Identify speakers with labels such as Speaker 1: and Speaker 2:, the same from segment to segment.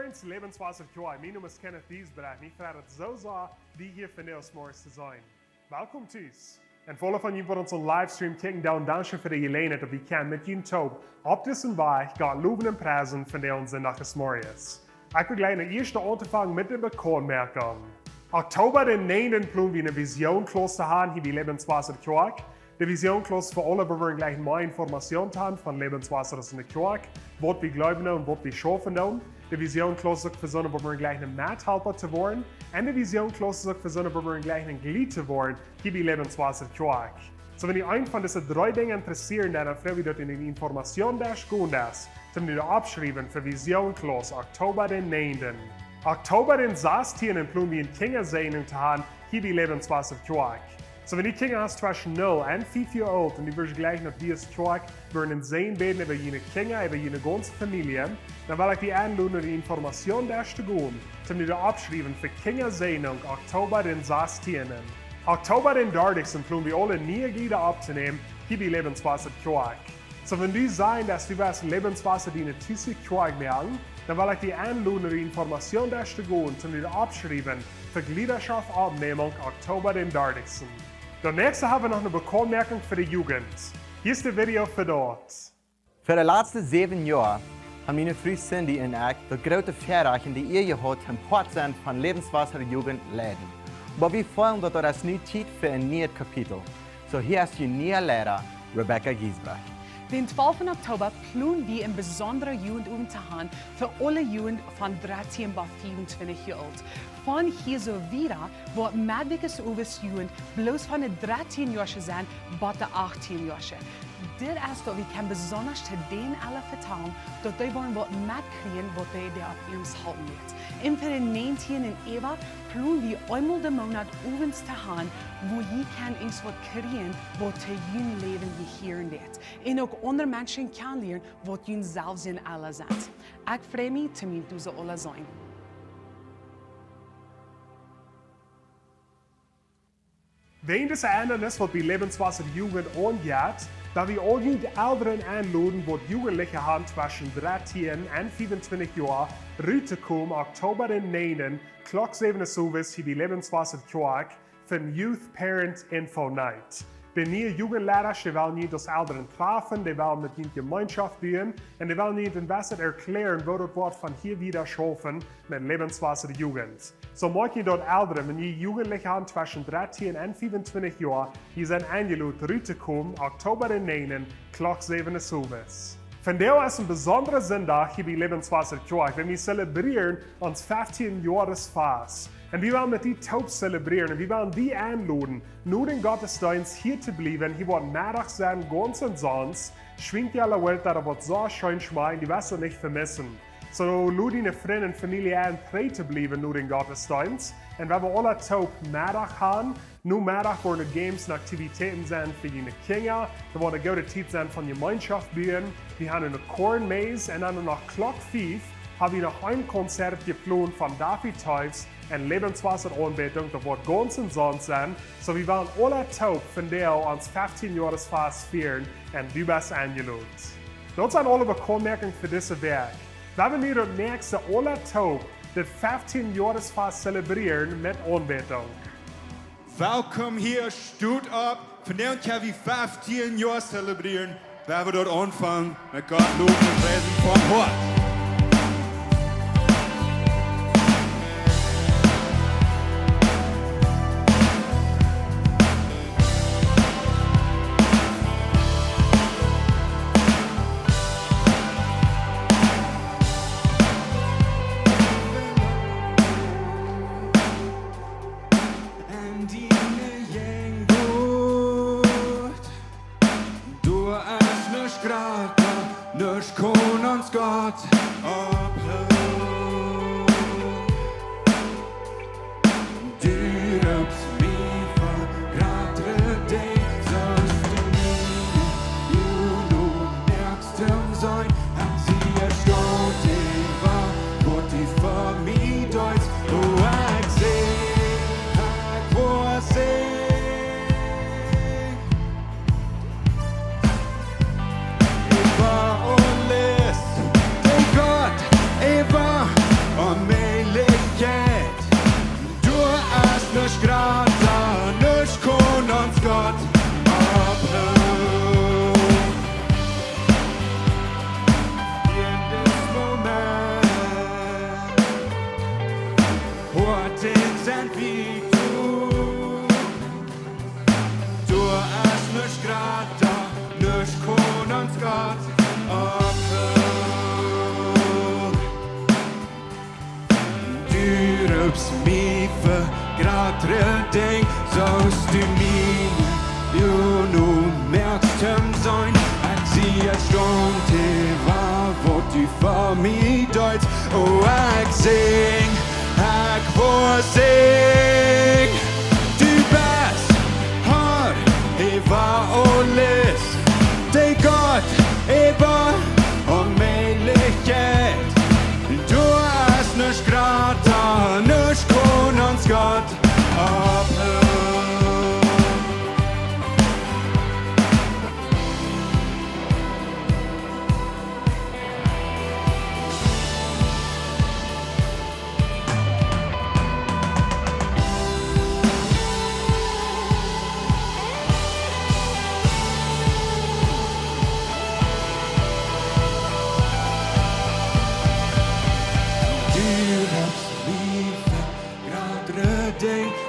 Speaker 1: Parents Lebenswasser Joy. Mijn naam is Kenneth Diesbrecht. Ik vraag het zo zwaar die hier vandaag morgens te zijn. Welkom thuis. En volle van jullie voor onze livestream kijken down dankje voor de gelegenheid dat we kan met jullie toop op deze weg Gott loven en prijzen van onze nacht morgens. Ik wil gleich naar eerste aanvangen met de bekendmerking. Oktober den 9. planen we een visionklos te hebben hier bij Lebenswasser Joy. De visionklos voor alle waar we gleich meer informatie haben von Lebenswasser in der Kirche, was wir glauben und was wir schaffen. De visionklos ist auch für so eine, wo wir gleich ein Mithelfer zu werden. Und de visionklos ist auch für so eine, wo wir gleich ein Glied zu werden, hier bei Lebenswasser Kirche. So, wenn ihr einen von diesen 3 Dingen interessieren, dann freue ich mich, in die Information Dach gehen lässt, zum ihr abschreiben für visionklos Oktober den 9. Oktober den 16. planen wir in Kjinja zu haben, hier bei Lebenswasser Kirche. So, wenn die Kinder hast zwischen 0 und 5 Jahre alt und die wirst gleich nach dieses Tag werden sehen beten über jene Kinder, über jene ganze Familie, dann will ich die einladen, die Information dazu zu gehen, zum die abschreiben für Kindersegnung Oktober den 16. Oktober den 30. planen wir alle neue Glieder abzunehmen, hier bei Lebenswasser Kirche. So, wenn die sagen, dass du was Lebenswasser die eine Tüße Kirche merken, dann will ich die einladen, die Information dazu zu gehen, zum die abschreiben für Gliederschaft Abnehmung Oktober den 30. Der nächste haben wir noch eine Bekannmerkung für die Jugend. Hier ist das Video für dort.
Speaker 2: Für die letzten 7 Jahre haben meine Frau Cindy und ich die große Verreichung, die ihr gehabt im Portsend von Lebenswasser Jugend leiden. Aber wir fühlen, dass das nicht Zeit für ein neues Kapitel. So hier ist die neue Lehrer, Rebecca Giesbrecht.
Speaker 3: Den 12. Oktober planen wir ein besonderer Jugendabend zu haben für alle Jugend von 13 bis 24 Jahre alt. Von hier so wieder, wo medische Jugend bloß von den 13 Jahren sein bis den 18 Jahren. Dit is dat we kan besonders te den alle vertellen dat die worden wat mitkriegen wat die daar op ons halten wird. En voor de 19 en Eva planen we einmal de Monat ovens te gaan, wo je kan eens wat krijgen wat te jullie leven beheeren wird. En ook andere mensen kan leren wat jullie zelfs in alle zijn. Ik freue mich, te met deze alle zijn.
Speaker 1: Wegen des Ändernisses, was die Lebenswasser Jugend angeht, da wir all die Älteren einladen, die Jugendliche haben zwischen 13 und 25 Jahren, rauszukommen, Oktober den 9. Klock 7 Service hier bei Lebenswasser Kirche für den Youth Parent Info Night. Die neue Jugendlehrer, die wollen nicht das Älteren treffen, die wollen mit ihnen Gemeinschaft tun und die wollen nicht am besten erklären, wo das Wort von hier wieder schaffen mit Lebenswasser Jugend. So möchte ich dort Älteren, wenn die Jugendliche haben zwischen 13 und 25 Jahren, die sind eingeladen, rauszukommen, Oktober den 9. Klock 7 Service. Von daher ist ein besonderer Sonntag hier bei Lebenswasser Kirche, wenn wir zelebrieren uns 15 Joaresfast. Und wir wollen mit die Taub zelebrieren und wir wollen die einladen, nur den Gottesdienst hier zu bleiben. Hier wird Mittag sein, ganz und sonst. Schwingt ja alle Welt, da wird so schön schmecken, die wirst du nicht vermissen. So, lade deine Freunde und Familie ein, frei zu bleiben, nur den Gottesdienst. Und wenn wir alle Taub Mittag haben, nur Mittag werden Games und Aktivitäten sein für die Kinder. Da werden gute Zeit sein von Gemeinschaft bauen. Wir haben eine Kornmaze und dann nach Klock 5 haben wir noch ein Konzert geplant von Dach und Lebenswasseranbetung. Das wird ganz und sonst sein. So, wir wollen alle Taub von der uns 15 Joaresfast feiern und du bist eingeladen. Das sind alle Bekannmerkungen für dieses Werk. Wenn wir das nächste alle Taub das 15 Joaresfast zelebrieren mit Anbetung.
Speaker 4: Welkom hier, stoot op. Vandaag gaan we 15 jaar celebreren. Waar we dort anfangen met Gott loben und preisen vom Hort. Nörs konans Gott upphöjt. Du röps vi förgrattre dig, sörst du min, julo näkstum sein, han sier stort i var, vårt i för mi deuts, och jag ser, jag får se. Eva niks kon ons Gott ophel. Du rupst mig för grattre dig, sollst du mine, jo nu märkst hem sein. Ich sehe schon, det var, hvor du for mig døjt, og jeg sing, jeg får sing. Du bedst har, det var og læs, det er godt, eber og melighet. Du er snøs grater, nøs konens Gott ophøj.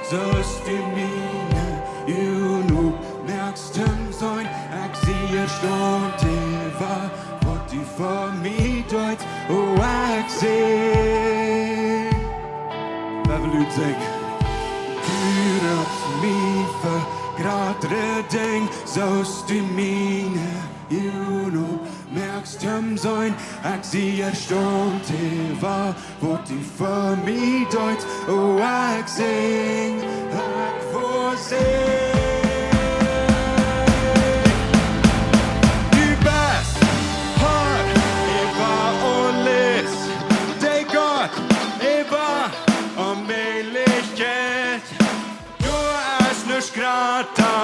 Speaker 4: Sollst du mine, jo nu mærkst dem sein. Jeg siger stund, det var, hvor du for mig døjt, og jeg sing. Hvad vil du tænke? Du røps mig for gradre ding, sollst du mine, jo nu mærkst dem sein. Jeg siger stund, det var, hvor du for mig døjt, og jeg sing. Jeg får sing. Du bedst har, eber og læs, det er godt, eber og melighet. Du er snøs grater.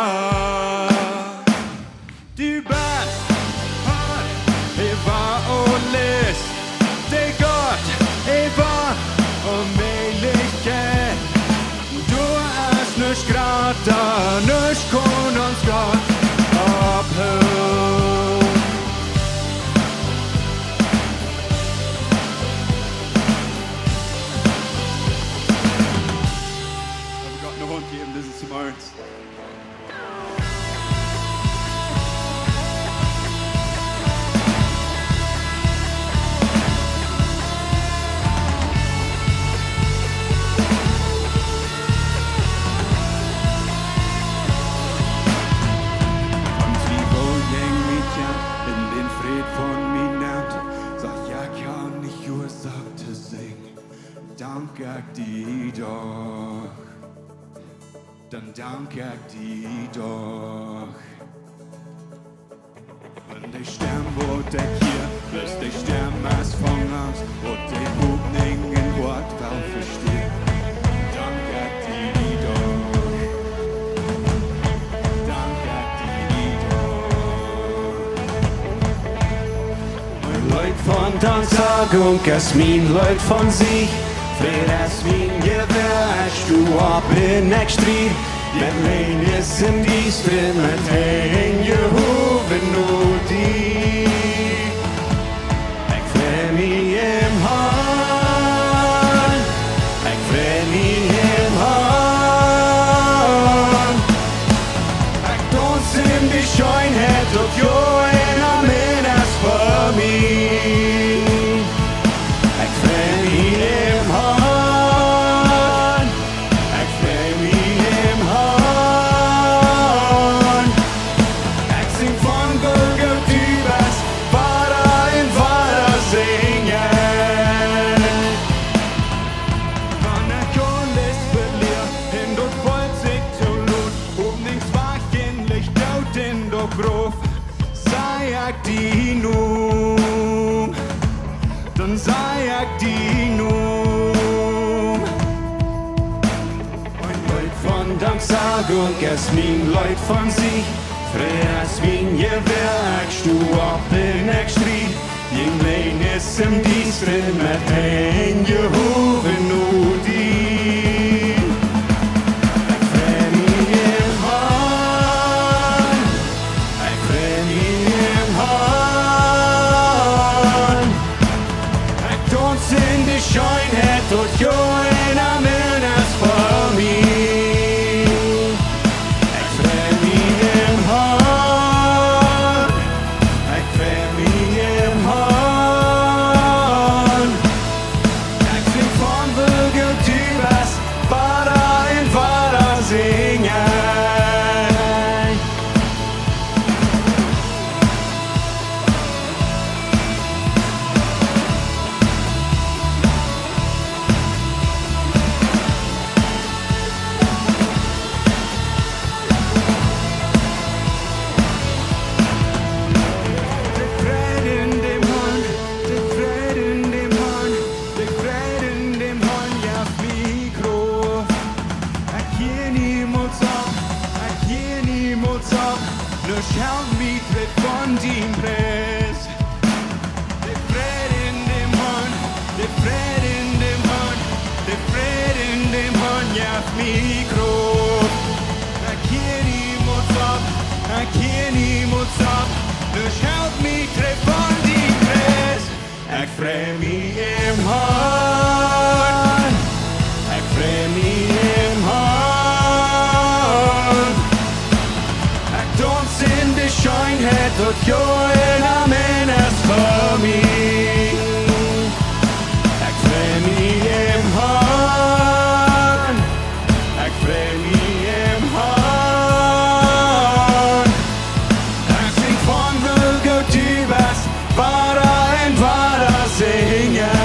Speaker 4: Du bedst har, eber og læs, det er godt, eber og melighet. Du er snøs grater, nøs konens Gott ophøj. Har vi godt en hånd geben, das ist zum Ernst. Dank jeg dig doch, dann dank jeg dig doch. Wenn die Stern wurde hier, bis die Sternmaß von Angst, und die Bubningen Wort wel versteht. Dank jeg dig doch, dank jeg dig doch. Mein Leut von Dansagung, es mein Leut von sich. Fredags min gevärs, du åpen ek strid. Men lenes en distre, men tegn Jehoven og dig. Ek frem i hjem han, ek frem i hjem han. Ek dans in die Scheenheit, og jo en amen as for mig. Ek frem i hjem han. Dan zei ik die noem. Ein Leut von Danksagung, es mein Leut von sich. Fredags min gewerk, du åpen ek strid. Jing lenes im distre, med tegn Jehoven og dig. Ek frem i hjem han, ek frem i hjem han. Ek dans in die Scheenheit, og jo en amen as for mig. Ek frem i hjem han. Dus help me trip von din pres. Det fred in dem Hund, det fred in dem Hund, det fred in dem Hund, hjälp mig kropp. Jag kan emot upp, jag kan emot upp. Dus help me trip von din pres. Jag fred mig im Hund, jag fred mig im Hund. Jag dans in de Scheenheit und joen am Ende for me. Jag fred mig im Hund, jag fred mig im Hund. Jag sing von Völker Tübers, bara en bara singen.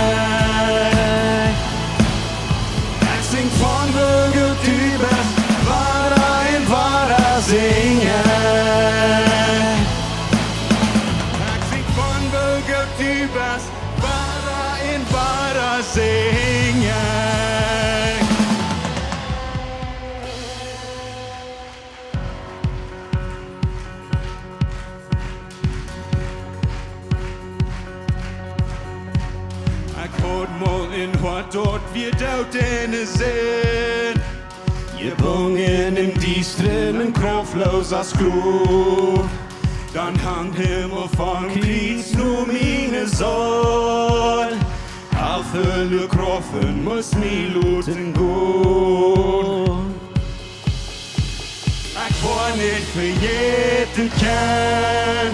Speaker 4: Jag sing von Völker Tübers, bara en bara singen. Jag sing von Völker Tübers, bara en bara singen. Jag hörde mål in vad dort vi dauten sind. Je bungen im Diestrem kraftlos als Klub. Dann hang Himmel von Krieg nur meine Soll. All Hölle kroffen muss mi luten gut. Ich war nicht verjeten kann,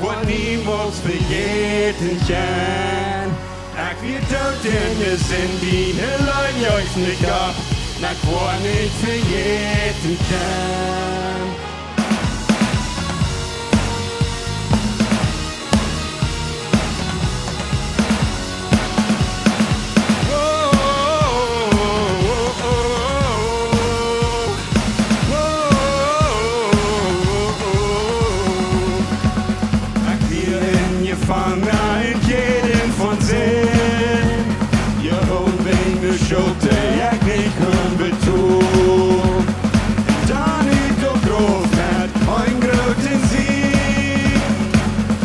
Speaker 4: wat niemals verjeten kann. Ich wir doden is in die Leid juist nicht ab. Ich war nicht verjeten kann. Schulter, jag nicht kun beton. Dan ut och gråtad, en gråten Sieg.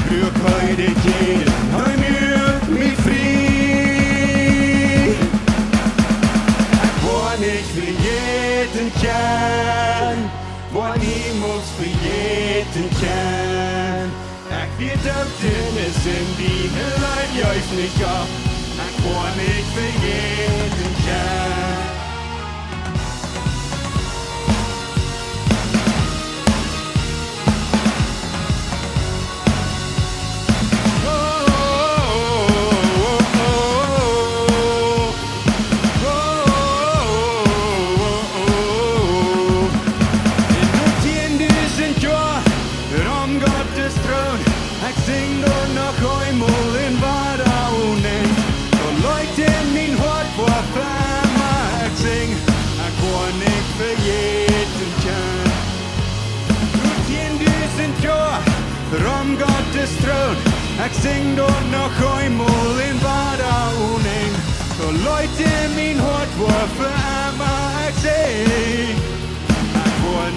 Speaker 4: Bruk höjde gehen, han mjöt mig fri. Jag var nicht verjeten kann, var niemals verjeten kann. Jag vet att den är sin dina Leid juist nicht ab. Ich war nicht verjeten kann. In 10.000 Jahr, om Gottes Thron, ich sing doch noch einmal in Wadaonen. Leute, min Hort war färma, ich sing, ich war nicht verjeten kann. 10.000 Jahr, om Gottes Thron, ich sing doch noch einmal in Wadaonen. Leute, min Hort war färma, ich sing, ich war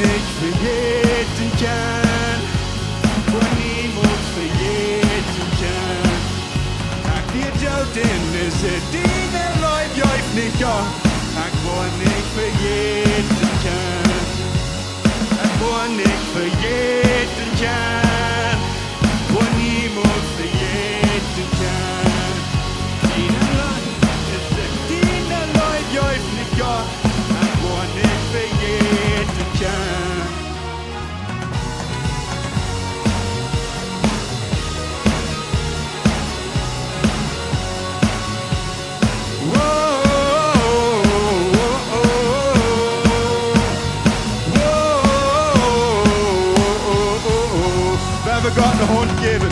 Speaker 4: nicht verjeten kann, war niemals verjeten kann. Wir doden is it dine Leid juist nicht ab. Ich war nicht verjeten kann. Ich war nicht verjeten kann. War niemals verjeten kann. Dine Leid is it dine Leid juist nicht ab. Ich war nicht verjeten kann. Gott de Hund geben.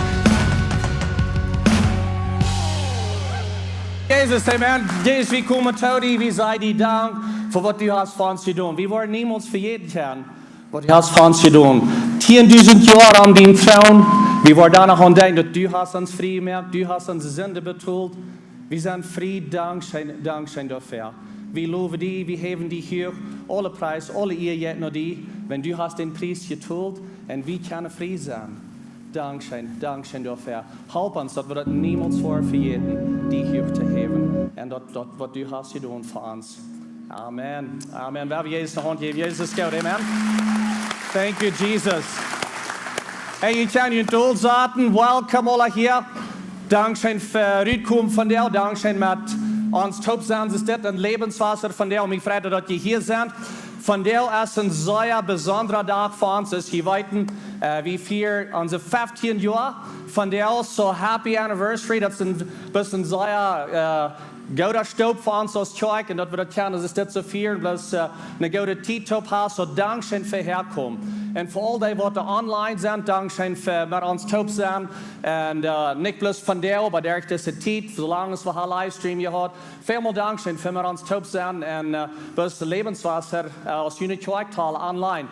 Speaker 5: Jezus, amen. Jezus, vi kommer till dig, vi säger dig dank för vad du har för oss gjort. Vi var niemals vergeten, Herren, vad du har för oss gjort. 10.000 år om din tron. Vi var danach an dein, att du hast uns fri gemacht, du hast uns Sünde betult. Vi sind fri, dankschein dafür. Vi loven dig, vi heven dig hier, alle prijs, alle eer jet naar die. wenn du hast den Preis geteilt und wir können frei sein. Dankeschön dafür. Help uns, dass wir das niemals vor vergeten, die hier zu haben. Und das, was du hast getan für uns. Amen. Amen. Wer will Jesus eine Hand geben? Jesus ist gut. Amen. Thank you, Jesus. Hey, ich kann Ihnen toll sagen, welcome alle hier. Dankeschön für Rückkommen von dir. Dankeschön mit uns top sein. Es ist ein Lebenswasser von dir. Und ich freue mich, dass ihr hier seid. Von der ist ein sehr besonderer Tag für uns. Es ist heute, wie für unser 15 Jahre. Von der so Happy Anniversary. Das ist ein bisschen sehr guter Stopp für uns als Kirche. Und dass wir das können, das ist nicht so viel. Bloß eine gute T-Top hast. So Dankeschön für Herkommen. Und für all die, die online sind, Dankeschön für mit uns top sein. Und nicht bloß von der, aber durch diese Zeit, solange es wir einen Livestream gehabt. Vielmal Dankeschön für mit uns top sein. Und bis Lebenswasser aus Unit-Kirchtal online.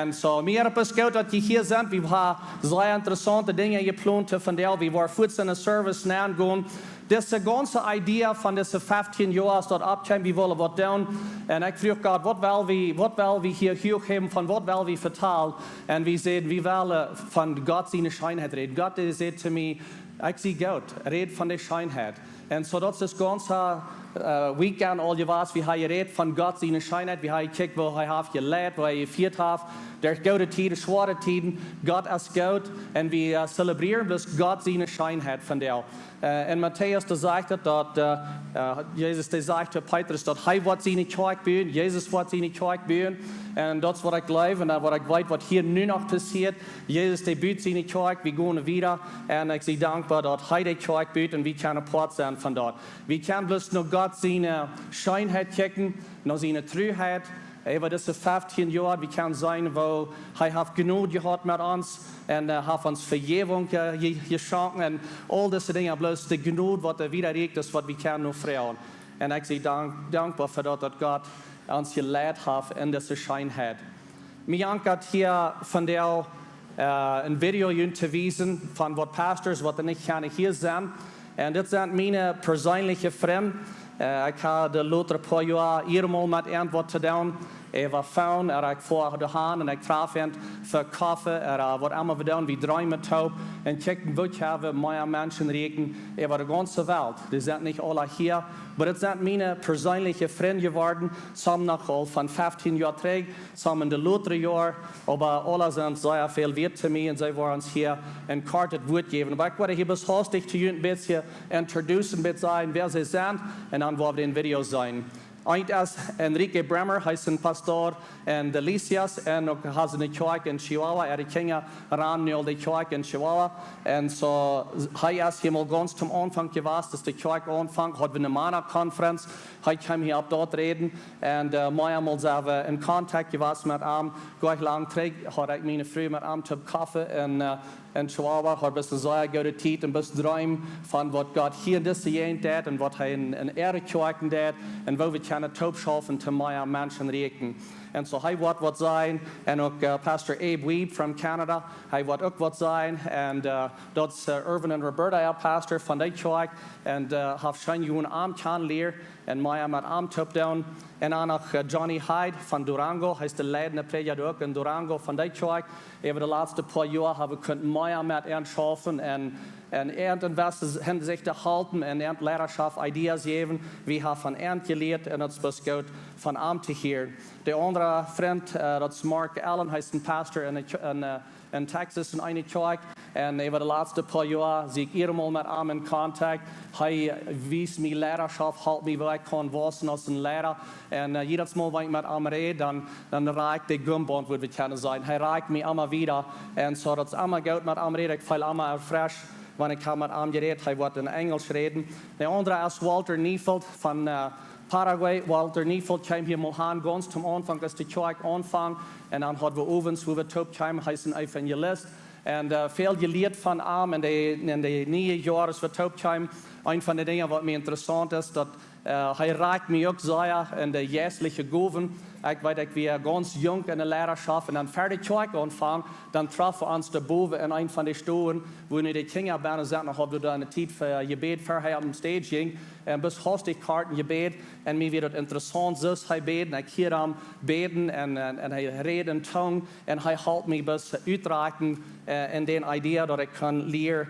Speaker 5: Und so, mir ist gut, dass ihr hier seid. Wir haben sehr interessante Dinge geplant von der. Wir waren kurz in der Service nachgehen. Diese ganze Idee von diesen 15 Jahren ist dort abgekommen, wir wollen was tun. Und ich frage Gott, was will wir hier hochheben, von was will wir vertellen? Und wir sehen, wir wollen von Gott seine Scheenheit reden. Gott sagt zu mir, ich sehe Gott, red von der Scheenheit. Und so das ist das ganze Weekend, all je was, wir haben geredet von Gott seine Scheenheit, wir haben gekickt, wo er gelebt, wo er geführt hat. Der gute Tiden, schwere Tiden, Gott ist gut. Und wir zelebrieren das Gott seine Scheenheit von der. In Matthäus, da sagt er, dass Jesus sagt zu Petrus, dass er wird seine Kirche bauen, Jesus wird seine Kirche bauen. Und das ist, was ich glaube, und was ich weiß, was hier nun noch passiert. Jesus, der baut seine Kirche, wir gehen wieder. Und ich bin dankbar, dass er die Kirche baut und wir können Part sein von dort. Wir können bloß nur Gott seine Scheenheit kicken, nur seine Treuheit. Über diese 15 Jahre, wir können sein, wo er genug gehabt mit uns und hat uns Vergebung geschenkt und all diese Dinge, bloß die Genug, was wieder regt, ist, was wir können nur freuen. Und ich bin dankbar für das, dass Gott uns geleitet hat in diese Scheenheit. Mir hat hier von der ein Video zu wiesen von was Pastors, was nicht hier sind. Und das sind meine persönlichen Freunde. Ich habe die letzten paar Jahre einmal mit irgendwas zu tun. War faun, ik voor de haan en ik traf hem voor koffie. Wat allemaal we doen, we draaien met taub. En kijken wat hebben meer mensen reken over de ganze Welt. Die sind nicht alle hier, aber es sind meine persönlichen Freunde geworden. Some noch al von 15 Jahren zurück, some in den letzten Jahren. Aber alle sind sehr viel wert zu mir und sie wollen uns hier ein kartes Wort geben. Aber ich werde hier bis hastig zu ein bisschen introducen, mit sein, wer sie sind. Und dann werden wir in Video sein. Eint ist Enrique Bremer, heißt ein Pastor in Delicias und hat eine Kirche in Chihuahua. Kjinja ran nur die Kirche in Chihuahua. Und so, er ist hier mal ganz zum Anfang gewesen, dass die Kirche anfängt, hat eine Mana-Konferenz. Er kam hier ab dort reden und mehrmal sind wir in Kontakt gewesen mit ihm. Gleich lang zurück hat ich meine Frau mit ihm zum Kaffee in Chihuahua, hat ein bisschen sehr gute Zeit, ein bisschen träumen von was Gott hier in dieser Gegend tut und was er in Kirchen tut und wo wir können Taub schaffen, zu mehr Menschen reden. Und so, er wird was sein, und auch Pastor Abe Weeb von Kanada, er wird auch was sein, und das ist Irvin und Roberta, der Pastor von der Kirche, und habe schon einen Abend kennengelernt, und mehr mit ihm Taub down. Und dann auch Johnny Hyde von Durango, heißt der leitende Prediger in Durango von der Kirche. Über die letzten paar Jahre haben wir mehr mit ihm schaffen und irgendwas hinsichtlich halten und Lehrerschaft Ideen geben. Wir haben von ihm gelernt und das ist gut von ihm zu hören. Der andere Freund, das ist Mark Allen, heißt ein Pastor in Texas in einer Kirche. Und über die letzten paar Jahre sehe ich immer mit ihm in Kontakt. Er wies mir Lehrerschaft, halt mich, wo ich kann wissen als ein Lehrer. Und jedes Mal, wenn ich mit ihm rede, dann reicht der Gummband, würde ich können sagen. Er reicht mich immer wieder. Und so, das ist immer gut mit ihm reden. Ich fühle immer erfrischt, wenn ich mit ihm geredet habe. Er wird in Englisch reden. Der andere ist Walter Niefeld von Paraguay. Walter Niefeld kam hier mal an, ganz zum Anfang, als die Kirche anfing. Und dann hatten wir Ovens, wo wir top kamen, heißen Evangelist. Und viel gelehrt von ihm in den 9 Jahren, als wir top kamen. Ein von den Dingen, was mir interessant ist, dass Hij raakt mij ook zeer in de geestelijke goven. Ik weet, ik weer ganz jong in de leiderschap en dan verder kerk aanvangen. Dan trafen we ons daarboven in een van de stoelen, wo we de Kjinja bijna zaten, nog hadden we daar een tijd voor gebed voorheen op de stage ging. En bis hastig kaarten gebed. En mij weer het interessant zus hij beden. Ik hier hem beden en hij redt in tong. En hij helpt mij bis uitraken in de idee dat ik kan leren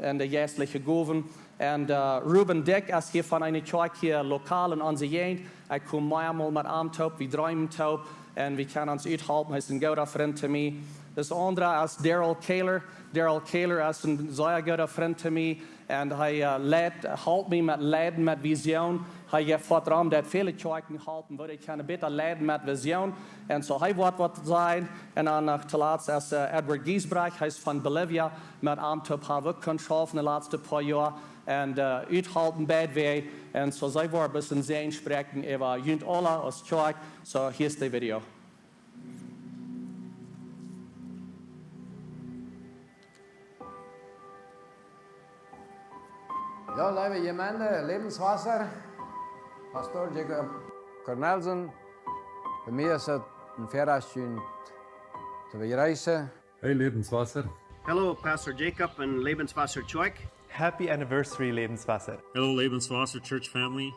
Speaker 5: in de geestelijke goven. En Ruben Dach is hier van een kerk hier lokaal in onze gegend. Ik kom meermaals met hem toe, we draaien toe en we kunnen ons uithelpen. Hij is een goede vriend te mij. Dus andere is Daryl Kaler. Daryl Kaler is een zeer goede vriend te mij. En hij helpt mij met leiden met visioen. Hij geeft vertrouwen dat vele kerken helpen, waar ik kan beter leiden met visioen. En zo hij wordt wat zijn. En dan te laatst is Edward Giesbrecht. Hij is van Bolivia. Met hem toe hebben we kunnen schaffen de laatste paar jaar. En uithalten bij wij. En zo zij worden een beetje zijn spreken over jullie alle als kerk. Zo hier is de video.
Speaker 6: Ja, liebe Gemeinde, Lebenswasser, Pastor Jacob Cornelsen. Für mich ist es ein Verraschung zu reisen.
Speaker 7: Hey Lebenswasser.
Speaker 8: Hello, Pastor Jacob and Lebenswasser Church.
Speaker 9: Happy anniversary, Lebenswasser.
Speaker 10: Hello, Lebenswasser Church family.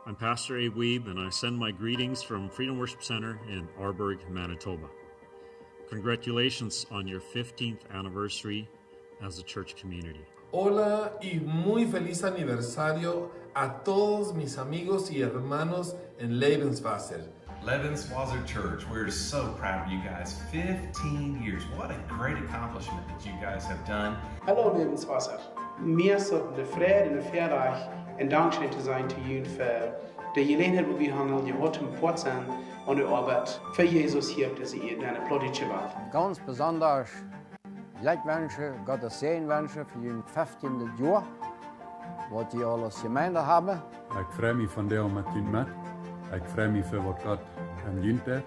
Speaker 10: I'm Pastor Abe Weeb, and I send my greetings from Freedom Worship Center in Arborg, Manitoba. Congratulations on your 15th anniversary as a church community.
Speaker 11: Hola y muy feliz aniversario a todos mis amigos y hermanos en Lebenswasser.
Speaker 12: Lebenswasser Church, we're so proud of you guys. 15 years. What a great accomplishment that you guys have done.
Speaker 13: Hallo Lebenswasser. Mir sollten de vrede en de verdag en dankzij te zijn te jullie voor de gelegenheid die we hangen je hart im Port zijn en de arbeid voor Jesus hier op deze eine plottische Welt.
Speaker 6: Ganz besonders Glückwünsche, Gottes Segen wünschen für den 15. Jahr, was die alles Gemeinde haben.
Speaker 7: Ik freue mich van deel met jullie met. Ik freue mich voor wat God aan jullie deed.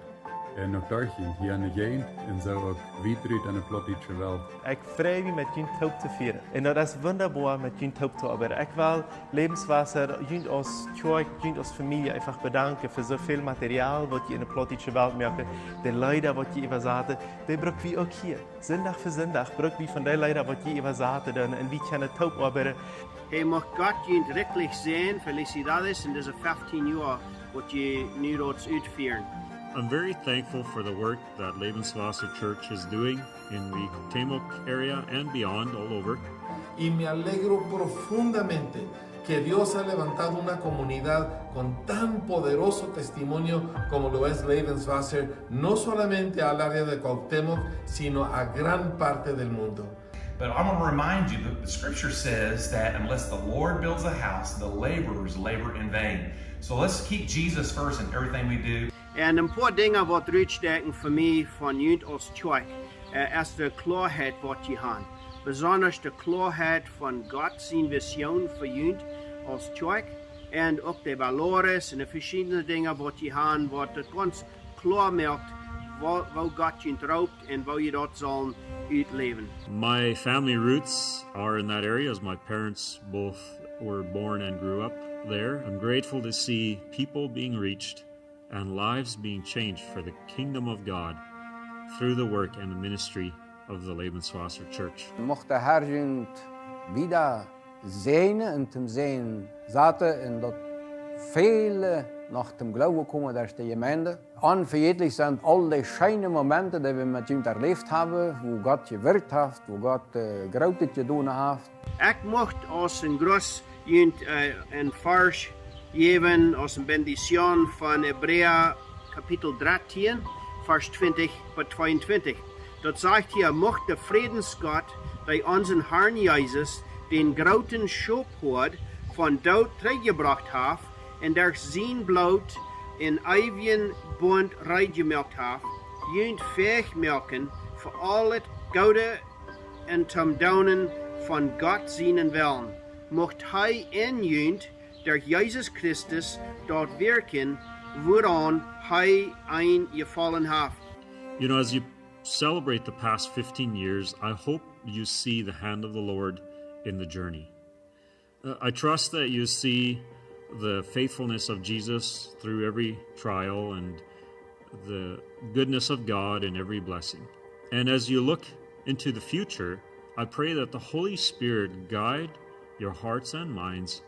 Speaker 7: En ook daar hier in de gegend en zo ook weiter in de plottische wereld.
Speaker 9: Ich freue mich, mit Ihnen Taub zu feiern. Und das ist wunderbar, mit Ihnen Taub zu arbeiten. Ich will Lebenswasser, Ihnen als Kirche, Ihnen als Familie einfach bedanken für so viel Material, was ihr in der plottische Welt merkt. Die Leute, die ihr übersaten, die brauchen wir auch hier. Sonntag für Sonntag brauchen wir von den Leuten, die ihr übersaten. Und wir können Taub arbeiten.
Speaker 8: Hey, mag Gott jullie wirklich sehen. Felicidades in deze 15 jaar wat je nu dort uitführen.
Speaker 10: I'm very thankful for the work that Lebenswasser Church is doing in the Temok area and beyond, all over.
Speaker 11: Y me alegro profundamente que Dios ha levantado una comunidad con tan poderoso testimonio como lo es Lebenswasser, no solamente al área de Cuauhtémoc, sino a gran parte del mundo.
Speaker 12: But I want to remind you that the scripture says that unless the Lord builds a house, the laborers labor in vain. So let's keep Jesus first in everything we do.
Speaker 8: En een paar dingen wat uitsteken voor mij van jullie als kerk is de klaarheid wat je hebt. Besonders de klaarheid van God zijn visioen voor jullie als kerk. En ook de valores en de verschillende dingen wat je hebt, wat het ganz klaar maakt waar God je roopt en waar je dat zal uitleven.
Speaker 10: My family roots are in that area as my parents both were born and grew up there. I'm grateful to see people being reached and lives being changed for the kingdom of God through the work and the ministry of the Lebenswasser Church.
Speaker 6: Mocht der Herr uns wieder segnen und zum Sehen zaten und dat viele nach dem Glauben kommen durch die Gemeinde. Unvergettlich sind all die schönen Momente, die wir mit ihm erlebt haben, wo Gott gewirkt hat, wo Gott Großes getan hat.
Speaker 8: Ich möchte als ein groß ein Vers geben aus der Bendition von Hebräer Kapitel 13, Vers 20 bis 22. Dort sagt hier, mocht der Friedensgott, der unseren Herrn Jesus, den großen Schöpfer von Tod gebracht hat, und durch sein Blut in ewigen Bund reingemacht hat, jünd fähig machen für alles Gute und zum Daunen von Gott seinen Willen. Mocht hij in jünd durch Jesus Christus dort wirken, woran hij eingefallen hat.
Speaker 10: You know, as you celebrate the past 15 years, I hope you see the hand of the Lord in the journey. I trust that you see the faithfulness of Jesus through every trial and the goodness of God in every blessing. And as you look into the future, I pray that the Holy Spirit guide your hearts and minds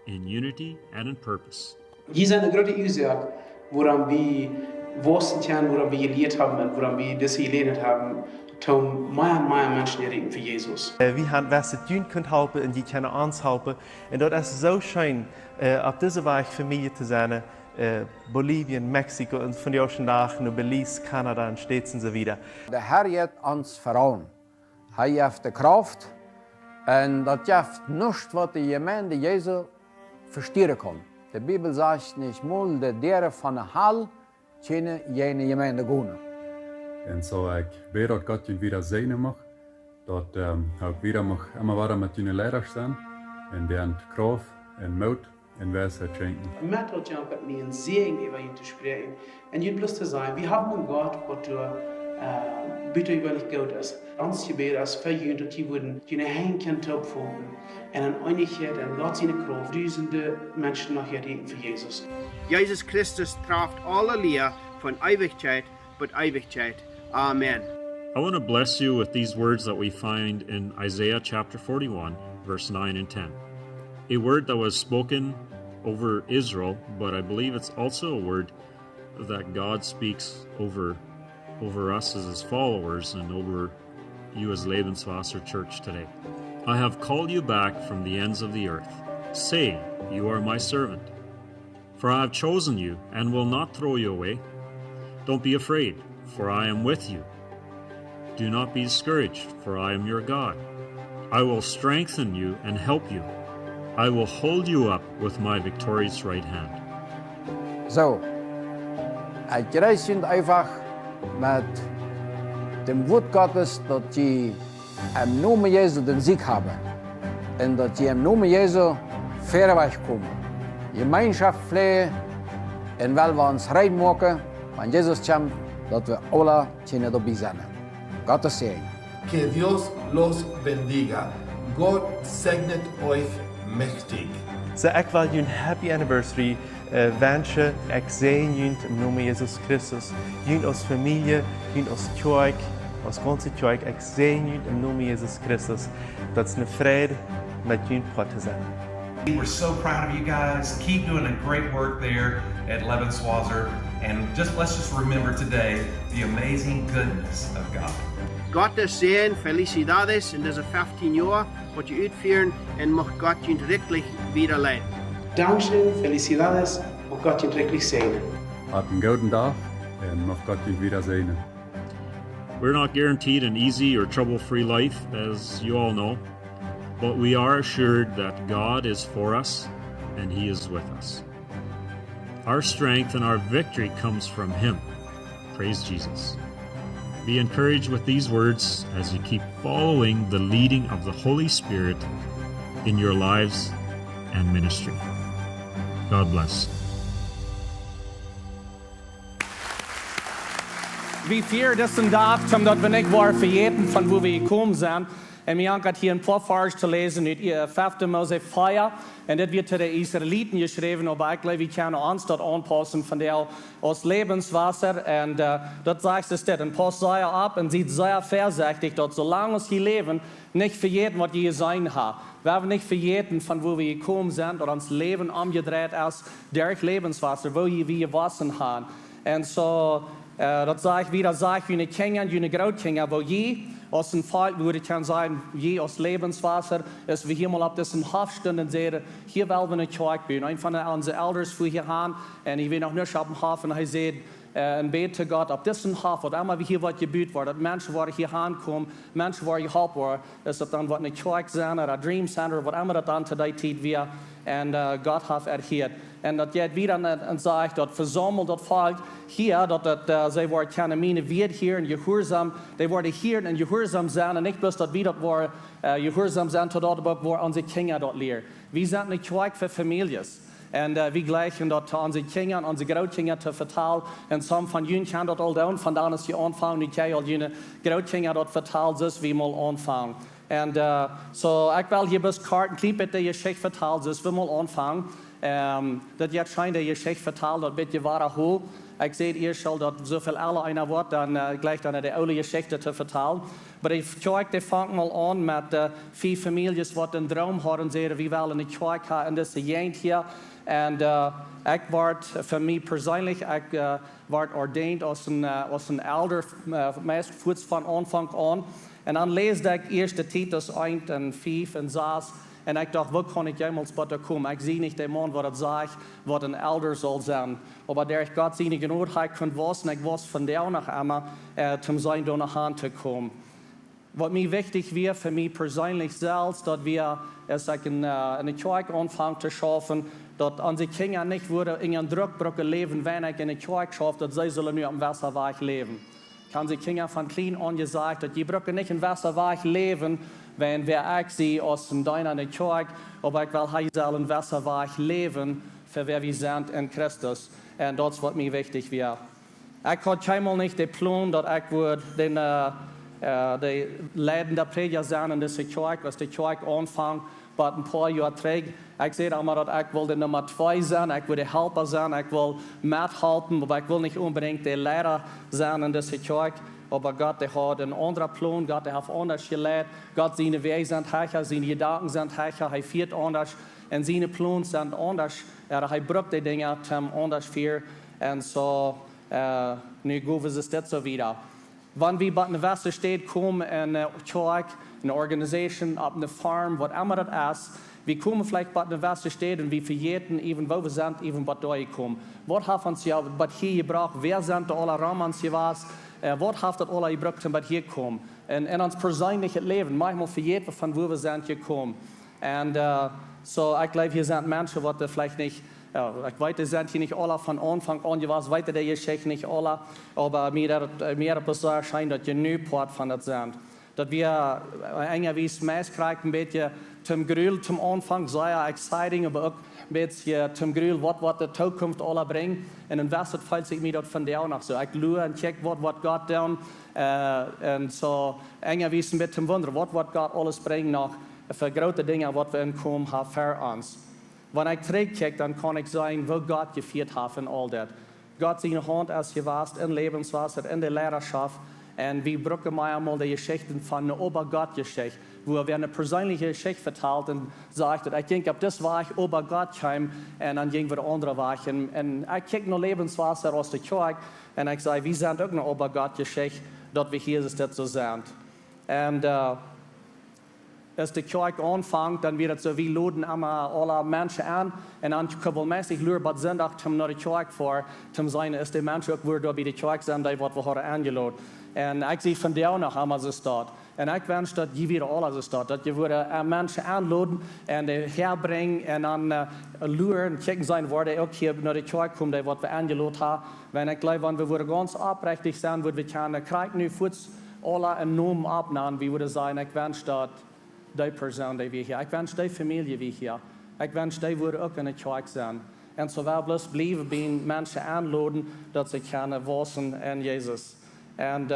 Speaker 10: in unity and in purpose.
Speaker 13: Hier zijn de grote oorzaak waarom we wussten zijn, waarom we geleerd hebben en waarom we dit geleerd hebben, om meer en meer mensen te redden voor Jezus.
Speaker 9: Wie han was het doen kunt helpen en die kunnen ons helpen. En dat is zo schön, op deze weg familie te zijn. Bolivien, Mexiko und von der nach nur Belize, Kanada und States und so weiter.
Speaker 6: Der Herr hat uns vertrauen. Er hat die Kraft und das hat nichts, was die Gemeinde Jesu verstehen kann. Die Bibel sagt nicht mal, der Dere von der Hall können jene Gemeinde gehen.
Speaker 7: En zo ik weet dat God je wieder segnen mag, dat ook wieder mag immer weiter mit je Leider staan en deren Kraft en Mut en Weisheit schenken.
Speaker 13: Met wat Jan met mij een zegen over je te spreken. En je bloß te zeggen, we hebben een God wat bitterwillig gut ist. Ons gebed is voor je dat je worden je heen kunt opvolgen. En een einigheid en Gott seine Kraft duizenden mensen nog redden voor Jezus.
Speaker 8: Jesus Christus traft alle Leer von Ewigkeit bis Ewigkeit. Amen.
Speaker 10: I want to bless you with these words that we find in Isaiah chapter 41, verse 9 and 10. A word that was spoken over Israel, but I believe it's also a word that God speaks over us as his followers and over you as Lebenswasser Church today. I have called you back from the ends of the earth. Say, you are my servant. For I have chosen you and will not throw you away. Don't be afraid, for I am with you. Do not be discouraged, for I am your God. I will strengthen you and help you. I will hold you up with my victorious right hand.
Speaker 6: So, ich rechne einfach mit dem Wort Gottes, dass sie im Namen Jesu den Sieg haben und dass sie im Namen Jesu fairweg kommen. Gemeinschaft pflegen und weil wir uns reinmachen, wenn Jesus kommt, dass wir alle dabei sein. Gottes Segen.
Speaker 11: Que Dios los bendiga. Gott segnet euch mächtig.
Speaker 9: So ich will een happy anniversary wensen. Ik zegen jullie im Namen Jesus Christus. Jullie als Familie, jullie als Kerk, als ganze Kerk. Ik zegen jullie im Namen Jesus Christus. Dat is een vrede met jullie te zijn.
Speaker 12: We're so proud of you guys. Keep doing a great work there at Lebenswasser. And let's just remember today the amazing goodness of God.
Speaker 8: Gottes Segen, Felicidades in diese 15 Jahre, was ihr uitführen und mag Gott ihn wirklich wieder leiden.
Speaker 13: Dankeschön, Felicidades und Gott ihn wirklich segnen.
Speaker 7: Habt einen guten Tag und mag Gott dich wieder segnen.
Speaker 10: We're not guaranteed an easy or trouble-free life, as you all know, but we are assured that God is for us and he is with us. Our strength and our victory comes from him. Praise Jesus. Be encouraged with these words as you keep following the leading of the Holy Spirit in your lives and ministry. God bless.
Speaker 5: Wie vier dessen Tag, omdat we niet waren vergeten van waar we gekomen zijn. En we hebben hier een paar versen te lezen uit 5 Mose 4. En dit wird de Israeliten geschreven, aber ik geloof, we kunnen ons dat aanpassen van der als Lebenswasser. En dat zegt es dit. En pas sehr ab und sieht sehr vorsichtig, dass solange wir hier leben, nicht vergeten, was wir sein haben. Wir haben nicht vergeten, von wo wir gekommen sind, oder uns Leben umgedreht ist durch Lebenswasser, wo wir gewaschen haben. Und so, dat sage ich wieder, sage ich, eine Kinder, eine Großkinder, wo je aus dem Fall würde ich kann sagen, je aus Lebenswasser, dass wir hier mal auf diesem Hof und sehen, hier wollen wir eine Kirche bauen. Ein von unseren Eltern fuhr hier an, und ich will noch nicht auf dem Hof, und er sagt, und bete Gott, auf diesem Hof, oder einmal wie hier was gebaut wird, dass Menschen, die hier ankommen, Menschen, die geholfen werden, dass das dann eine Kirche sein, oder ein Dream Center, oder was immer das dann zu der Zeit wird, und Gott hat erhört. Und das geht wieder und sagt, dass versammelt das Volk hier, dass sie werden keine Mine wird hier in Gehorsam, die werden hier in Gehorsam sein, und nicht bloß, dass wir dort Gehorsam sein, zu dort, wo unsere Kinder dort lehren. Wir sind eine Kirche für Familien. Und wir gleichen dort unsere Kinder und unsere Großkinder zu verteilen. Und some von ihnen können dort all down, von da ist die anfangen, die können all ihre Großkinder dort verteilen, so wie mal anfangen. Und so, ich will hier bis Karten klippen, die Geschichte verteilen, so wie mal anfangen. Dat jetzt scheint die Geschichte vertelt, dat beetje wahre hoch. Ich sehe ihr schon, dass so viel alle einer Wort dann gleich dann die alte Geschichte zu vertellen. Aber ich Kirche, die fängt mal an mit 4 Familien, die einen Traum haben und sagen, wie wollen in die Kirche haben in dieser Gegend hier. Und ich ward für mich persönlich, ich ward ordained als ein Elder, meist von Anfang an. Und dann lese ich 1. Titus 1 und 5 und 6. Und ich dachte, wo kann ich jemals bei dir kommen? Ich sehe nicht den Mann, was sagt, was ein Elder soll sein. Aber der ich Gott seine Genugheit kann wissen, ich weiß von der nach einmal, zum sein da nach Hand zu kommen. Was mir wichtig wäre für mich persönlich selbst, dass wir es eine Kirche anfangen zu schaffen, dass unsere Kinder nicht würden in einen Druckbrücke leben, wenn ich in eine Kirche schaffe, dass sie sollen nur am Wasserweg leben. Ich habe die Kinder von klein an gesagt, dass die Brücke nicht im Wasserweg leben, wenn wir sie aus dem Dein an der Kirche, aber ich will hier im Wasserweg leben, für wer wir sind in Christus. Und das ist, was mir wichtig wäre. Ich hatte keinmal nicht den Plan, dass ich den leidende Prediger sein in dieser Kirche, was die Kirche anfängt, aber ein paar Jahre trägt. Ich sehe immer, dass ich will die Nummer 2 sein, ich will der Helfer sein, ich will mithalten, aber ich will nicht unbedingt der Lehrer sein in dieser Kirche. Aber Gott, der hat einen anderen Plan, Gott, der hat anders gelehrt. Gott, seine Wege sind höher, seine Gedanken sind höher, er führt anders. Und seine Pläne sind anders. Er braucht die Dinge anders für. Und so, nu gehen wir es das so wieder. Wenn wir bei einer Wasserstadt kommen, in eine Kirche, eine Organisation, auf eine Farm, was immer das ist, wir kommen vielleicht bei einer Wasserstadt und wir verjäten, even wo wir sind, even bei da kommen. Was hat uns ja bei hier gebracht? Wer sind da alle Rahmens gewesen? Was hat das alle gebracht, bei hier kommen? Und in uns persönliches Leben, manchmal verjäten wir von wo wir sind gekommen. Und so, ich glaube, hier sind Menschen, die vielleicht nicht, ich weiß, die sind hier nicht alle von Anfang an gewesen, weiter der Geschichte nicht alle, aber mir scheint, dass ihr nie Part von das sind. Dass wir irgendwie meist kriegen, ein bisschen zum Gefühl zum Anfang sehr exciting, aber auch ein bisschen zum Gefühl, was die Zukunft alle bringt. Und dann fällt sich mir das von der auch noch so. Ich schaue und check, was Gott tut. Und so irgendwie ein bisschen wundern, was Gott alles bringt noch für große Dinge, was wir in kommen haben für uns. Wenn ich zurückkicke, dann kann ich sagen, wo Gott geführt hat in all das. Gott seine Hand ist gewasst in Lebenswasser, in der Lehrerschaft. Und wir brauchen einmal die Geschichten von einer Obergott-Geschichte, wo wir eine persönliche Geschichte verteilt und sagt, ich denke, ab das war ich Obergott kam und dann gingen wir andere Weg. Und ich kicke nur Lebenswasser aus der Kirche und ich sage, wir sind auch eine Obergott-Geschichte, dass wir hier ist, das so sind. Und als die Kirche anfängt, dann wird es so, wir laden immer alle Menschen an und dann regelmäßig nur Sonntag nach der Kirche vor, zum sein, ist die Menschen auch, die bei der Kirche sind, die wir haben eingeladen. Und ich sehe von der auch noch einmal so dort. Und ich wünsche, dass ihr wieder alle so dort, dass ihr Menschen anladen und herbringen und dann luren und checken sein, wo die auch hier nach der Kirche kommen, die wir eingeladen haben. Wenn ich glaube, wenn wir ganz aufrichtig sein, würden wir keine kriegen, nur kurz alle einen Namen abnehmen, wie würde sagen, ich wünsche, dass die Person, die wir hier, ich wünsche die Familie wie hier, ich wünsche, die würde auch in der Kirche sein. Und so wir bloß bleiben, wenn Menschen anladen, dass sie können wissen in Jesus. Und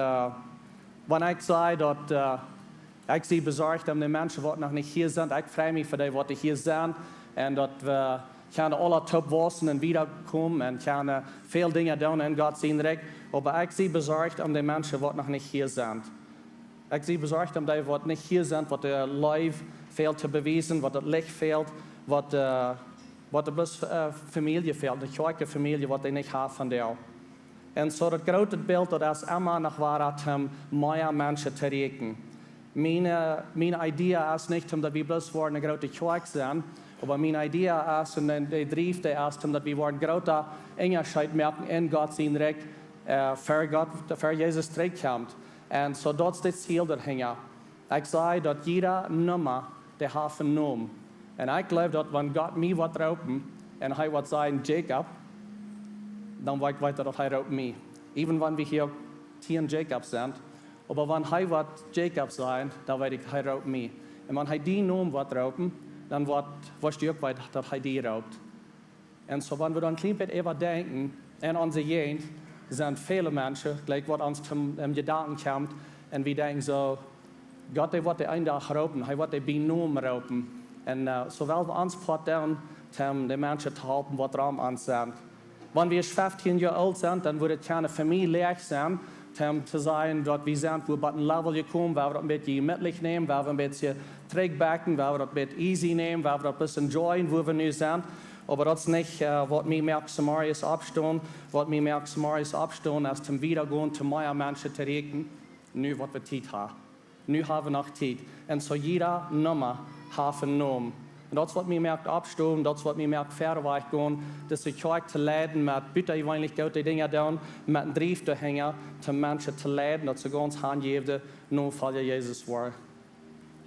Speaker 5: wenn ich sage, dass ich sie besorgt um die Menschen, die noch nicht hier sind, ich freue mich für die, die hier sind. Und dass wir können alle top wissen und wiederkommen und können viele Dinge tun in Gott sein Recht. Aber ich sie besorgt um die Menschen, die noch nicht hier sind. Ich sie besorgt um die, die nicht hier sind, was der Leib fehlt zu beweisen, was das Licht fehlt, was der Familie fehlt, die Kirchenfamilie, was die nicht haben von der. Und so das große Bild, das immer noch war, mehr Menschen zu erreichen. Meine Idee ist nicht, dass wir bloß eine große Kirche sind, aber meine Idee ist, und die Drive ist, dass wir eine große Unterschied merken in Gott sein Recht, für Jesus zurückkommt. Und so das ist das Ziel dahinter. Ich sage, dass jeder Nummer, der hat einen Namen. Und ich glaube, dass wenn Gott mir was rauben, und er wird sagen, Jacob, dann weiß ich weiter, dass er raubt mich. Even wenn wir hier 10 Jacob sind, aber wenn er wird Jacob sein, dann weiß ich, er raubt mich. Und wenn er die Namen wird rauben, dann weißt du auch weiter, dass er die raubt. Und so, wenn wir dann ein klein bisschen überdenken, in unserer Gegend sind viele Menschen, gleich was uns zum Gedanken kommt, und wir denken so, Gott, der wird den einen Tag rauben, er wird den Namen rauben. Und so, weil wir uns platt die Menschen zu helfen, was Raum an sind. Wenn wir 15 Jahre alt sind, dann wird es keine Familie leicht sein, zu sein, dass wir sind, wo wir ein Level gekommen, weil wir das ein bisschen gemütlich nehmen, weil wir ein bisschen trägbacken, weil wir das ein bisschen easy nehmen, weil wir das ein bisschen enjoyen, wo wir nu sind. Aber das ist nicht, was mir merkt, Samarias abstehen, was mir merkt, Samarias abstehen, als zum Wiedergehen zu meiner Menschen zu reden, nu was wir Zeit haben. Nu haben wir noch Zeit. Und so jeder Nummer hat einen Namen. Und das, was mir merkt, abstehen, das, was mir merkt, verder gehen, das ist euch zu leiden, mit bitte eigentlich gute Dinge tun, mit einem Brief zu hängen, zu Menschen zu leiden, dass sie ganz handgeben, nur weil Jesus war.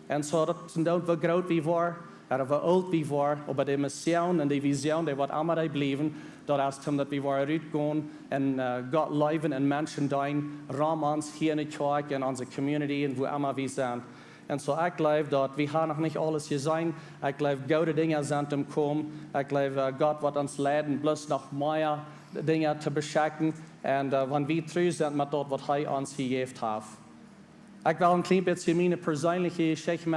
Speaker 5: Und so, das sind auch, wie groß wie war, oder wie alt wie war, aber die Mission und die Vision, die wird immer bleiben, dass wir rausgehen und Gott leben und Menschen dienen, Raum uns hier in der Kirche, in unserer Community und wo immer wir sind. Und so, ich glaube, dass wir haben noch nicht alles gesehen. Ich glaube, gute Dinge sind im Kommen. Ich glaube, Gott wird uns leiten, bloß noch mehr Dinge zu beschenken. Und wenn wir treu sind mit dort, was er uns gegeben hat. Ich will ein klein bisschen meine persönliche Geschichte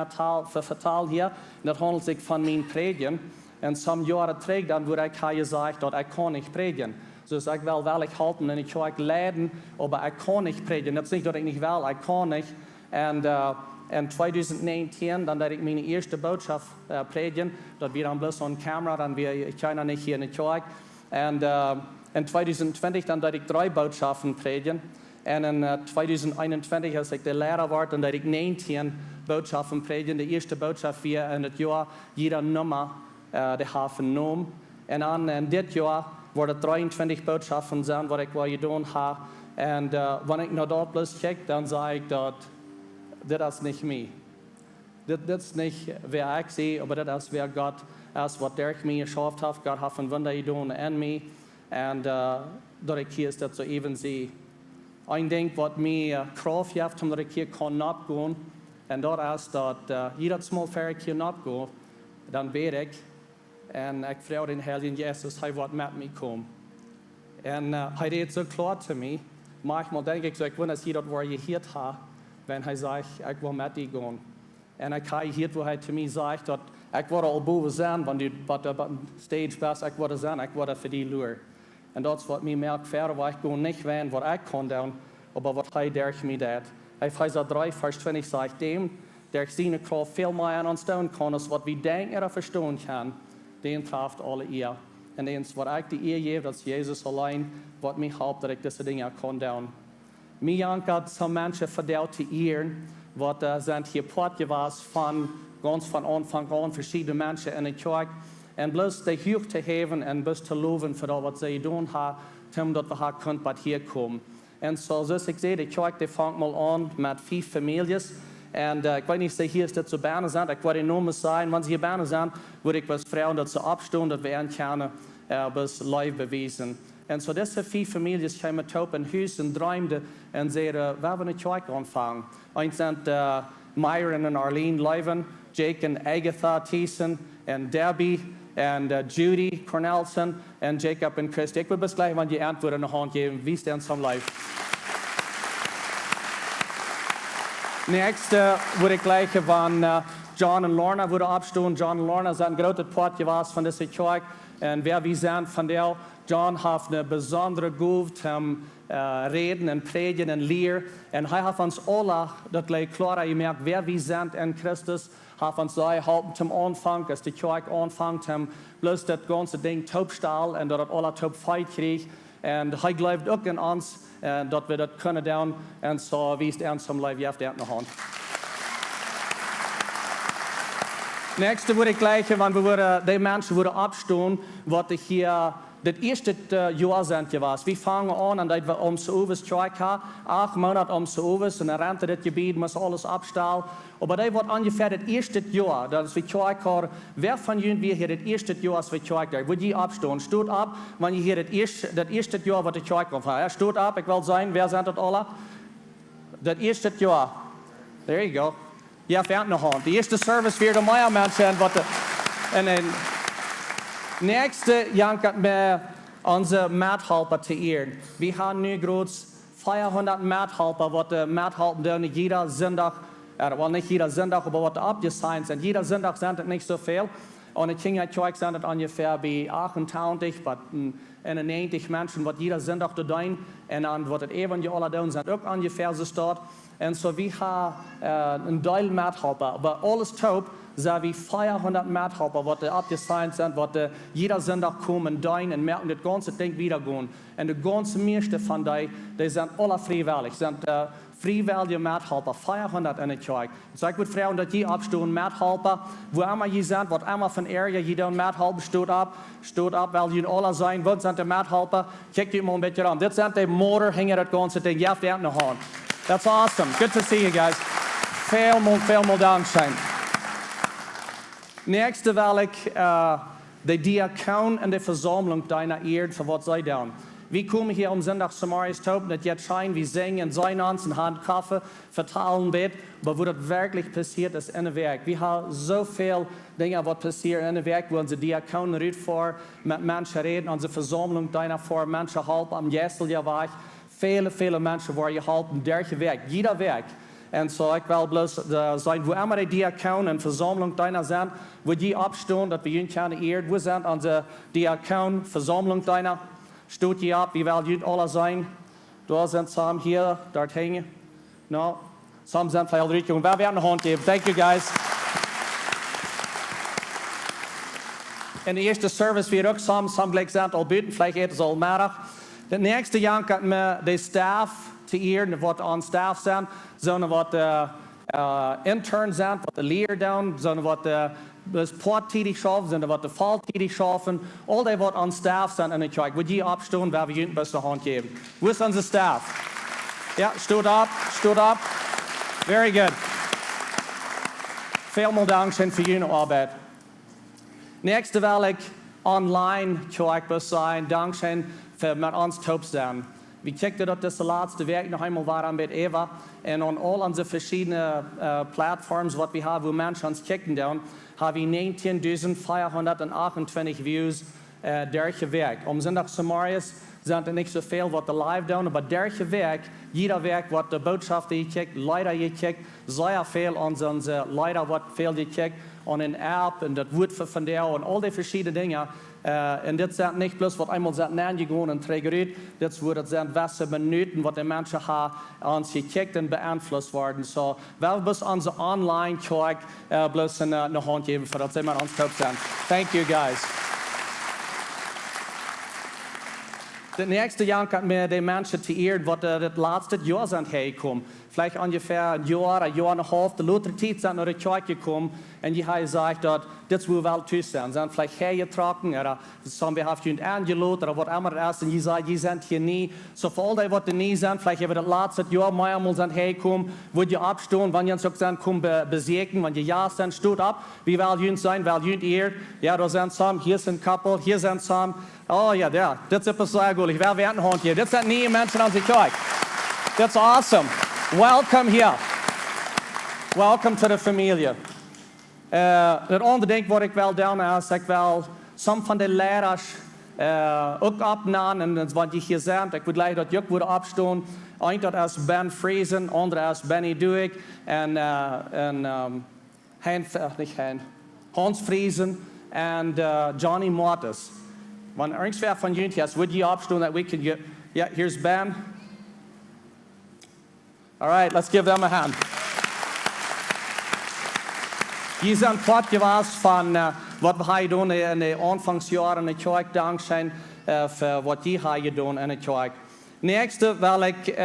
Speaker 5: vertellen hier. Das handelt sich von meinen Predigen. Und some Jahre zurück, dann wurde ich gesagt, dass ich nicht predigen. Dus ich will wellig halten und ich kann leiden, aber ich kann nicht predigen. Das ist nicht, dass ich nicht will, ich kann nicht. Und in 2019, dann werde ich meine erste Botschaft predigen. Das wird dann bloß on Kamera, dann ich kann nicht hier in der Kirche. Und in 2020, dann werde ich 3 Botschaften predigen. Und in 2021, als ich der Lehrer war, dann werde ich 19 Botschaften predigen. Die erste Botschaft wird in das Jahr jeder Nummer die hat einen Namen. Und dann in dit Jahr werden 23 Botschaften sein, was ich getan habe. Und wenn ich nach dort bloß kicke, dann sage ich, dass das ist nicht mich. Das ist nicht, wer ich sehe, aber das ist, wer Gott ist, was durch mich geschafft hat. Gott hat ein Wunder getan in mir. Und dass ich hier ist, das so eben sehe. Ein Ding, was mir Kraft gibt, dass ich hier kann abgehen, und das ist, dass jedes Mal, wenn ich hier abgehe, dann bete ich. Und ich freue den Heiligen Jesus, er wird mit mir kommen. Und er redet so klar zu mir. Manchmal denke ich so, ich will, dass jeder, wo er gehört hat, wenn er sagt, ich will mit dir gehen. Und ich habe gehört, wo er zu mir sagt, dass ich werde all boven sein, wenn du bei der Stage bist, ich werde sein, ich werde für dich schauen. Und das, was mir merkt, verder, ich gehe nicht wenn, was ich kann tun, aber was er durch mich tut. Epheser 3, Vers 20 sagt, dem, der seine Kraft viel mehr an uns tun kann, als was wir denken oder verstehen können, den trifft alle ihr. Und das, was ich die Ehe gebe, dass Jesus allein, was mich hilft, dass ich diese Dinge kann tun. Mir jankert so Menschen verdient zu ehren, was sind hier Portgewas von ganz von Anfang an verschiedene Menschen in der Kirche. Und bloß die Hüch zu haben und bloß zu loben für das, was sie tun haben, damit wir hier hier kommen. Und so, ich sehe, die Kirche, die fängt mal an mit 5 Familien. Und ich weiß nicht, hier ist das zu Berne sind. Ich werde nur sagen, wenn sie hier Berne sind, würde ich was Frauen dazu abstehen, dass wir gerne bis live beweisen. Und so, diese 5 Familien kommen top in Haus und träumen und sagen, wir wollen eine Kirche anfangen. Eins sind Myron und Arlene Leuven, Jake und Agatha Thiessen und Debbie und Judy Cornelson und Jacob und Christy. Ich will bis gleich, wenn die Antworten in die Hand geben, wie ist denn zum Live? Nächste würde ich gleich, wenn John und Lorna würde abstehen. John und Lorna sind ein großer Part gewesen von dieser Kirche. Und wer wir sind von der, John hat eine besondere Gabe zum Reden und Predigen und Lehren. Und er hat uns alle, das gleich klar gemerkt, wer wir sind in Christus, hat uns da geholfen zum Anfang, dass die Kirche anfängt, bloß das ganze Ding taubstahl und dass alle taub Fight kriegt. Und er glaubt auch in uns, dass wir das können tun. Und so, wie ist er zum Live, ihr habt in der Hand. Nächste würde ich gleich, wenn wir die Menschen abstehen, was ich hier das erste Jahr sind gewesen. Wir fangen an, und das wir Oves Kirche 8 Monate Oves, und dann rannte das Gebiet, muss alles abstellen. Aber das wird ungefähr das erste Jahr, dass wir Kirche haben. Wer von Ihnen hier das erste Jahr, als wir Kirche haben? Wo die abstehen? Steht ab, wenn ihr hier das erste Jahr, was die Kirche haben. Ja, steht ab, ich will sein, wer sind das alle? Das erste Jahr. There you go. Ja, fährt noch an. Die erste Service wird um mehr Menschen. Und dann nächste jankert mir unsere Mithelfer zu ehren. Wir haben nun gerade 400 Mithelfer, was mithelfen nicht jeder Sonntag, well, nicht jeder Sonntag, aber was abgesigned sind. Jeder Sonntag sind es nicht so viel. Und in Scheenheit sind es ungefähr bei 28, aber 90 Menschen, was jeder Sonntag da tun. Und dann wird das Evangelium alle sind auch ungefähr so dort. Und so wir haben einen Teil Mithelfer, aber alles taub, so wie 400 Mithelfer, die abgesigned sind, die jeder Sonntag kommen und und merken das ganze Ding wieder gehen. Und die ganze meiste von denen, die sind alle freiwillig, sind freiwillige Mithelfer, 400 in der Kirche. So ich würde fragen, dass die abstehen, Mithelfer, wo immer je sind, was immer von Area, jeder Mithelfer steht ab, weil die alle sein, wo sind die Mithelfer, kickt die mal ein bisschen an. Das sind die Motor, hängen das ganze Ding, ja, der hat eine Hand. That's awesome. Good to see you guys. Veel more Dankeschön. Nächste will ich die Diakon und die Versammlung deiner Erde für was sie tun. Wir kommen hier am Sonntag zum Joaresfast, das jetzt scheint, wir singen, sein uns und haben Kaffee, verteilen Bett, aber wo das wirklich passiert ist in der Werk. Wir haben so viele Dinge, was passiert in der Werk, wo unsere Diakon redet vor, mit Menschen reden, unsere Versammlung deiner vor, Menschen halten am Jesseljahr war. Viele Menschen waren geholpen, durch Werk, jeder Werk. Und so ich will bloß sagen, wo immer die Diakon und Versammlung deiner sind, wo die abstehen, dass wir ihn keine Erde, wo sind unsere Diakon, Versammlung deiner, steht die ab, wie wollen die alle sein? Da sind some hier, dort hängen. No, some sind vielleicht richtig. Wer wird eine Hand geben? Thank you guys. In der ersten Service wird auch some gleich sind, all beten, vielleicht geht es all Mittag. Der nächste Jahr hat mir die Staff zu ehren, was an Staff sind, sondern was Interns sind, was die Lehrer tun, sondern was das Port tätig schaffen, sondern was die Fall tätig schaffen, all die, was an Staff sind in der Kirche. Würde die abstehen, wer wir ihnen beste Hand geben? Wo ist unser Staff? Ja, steht ab. Very good. Vielen Dank für Ihre Arbeit. Nächste will ich online Kirche sein. Dankeschön für mit uns taub sein. Wir kicken dort das letzte Werk noch einmal waren mit Eva und an all unsere verschiedenen Plattformen, was wir haben, wo Menschen uns kicken, haben wir 19.428 Views durch Werk. Am Sonntag zum Marius sind nicht so viel, was wir live tun, aber durch Werk, jeder Werk, was die Botschaft gekickt, Leiter gekickt, sehr viel an unsere Leiter, was viel gekickt, und in App und das Wort von der und all die verschiedenen Dinge. Und das sind nicht bloß, was einmal sind gegangen und trägeriert, das sind welche Minuten, was die Menschen haben uns gekickt und beeinflusst worden. So, weil bis unsere Online-Kirche bloß eine Hand geben, für das immer uns taub sind. Thank you guys. Das nächste Jahr hat mir die Menschen zu ehren, was das letzte Jahr sind hergekommen. Vielleicht ungefähr ein Jahr und eine halbe, die Leute sind nach der Kirche gekommen und die haben gesagt, dass das wohl tun sind. Sie sind vielleicht hergetragen oder haben wir haben angeladen oder was immer das ist und die sagen, die sind hier nie. So für all die, was die nie sind, vielleicht haben wir das letzte Jahr mehrmals sind hergekommen, wo die abstehen, wenn die uns sagen, komm besegnen, wenn die ja sind, steht ab, wie wollen die sein, weil die ihr, ja, da sind some, hier sind Couple, hier sind some. Oh ja, das ist etwas sehr gut. Ich werde eine Hand hier. Das sind nie Menschen an sich Kirche. That's awesome. Welcome here. Welcome to the Familie. Das andere Ding, was ich will tun, ist, ich will some von den Lehrern auch abnehmen, und wenn die hier sind, ich würde leider das Juck abstehen. Einer ist Ben Friesen, andere ist Benny Duig und Hans Friesen und Johnny Mortis. Wenn irgendwer von Ihnen hier ist, würde die abstehen, that we can get. Yeah, here's Ben. All right, let's give them a hand. Die sind fortgewachsen von was wir hier tun in den Anfangsjahren in der Kirche. Dankeschön für was die hier tun in der Kirche. Nächste will ich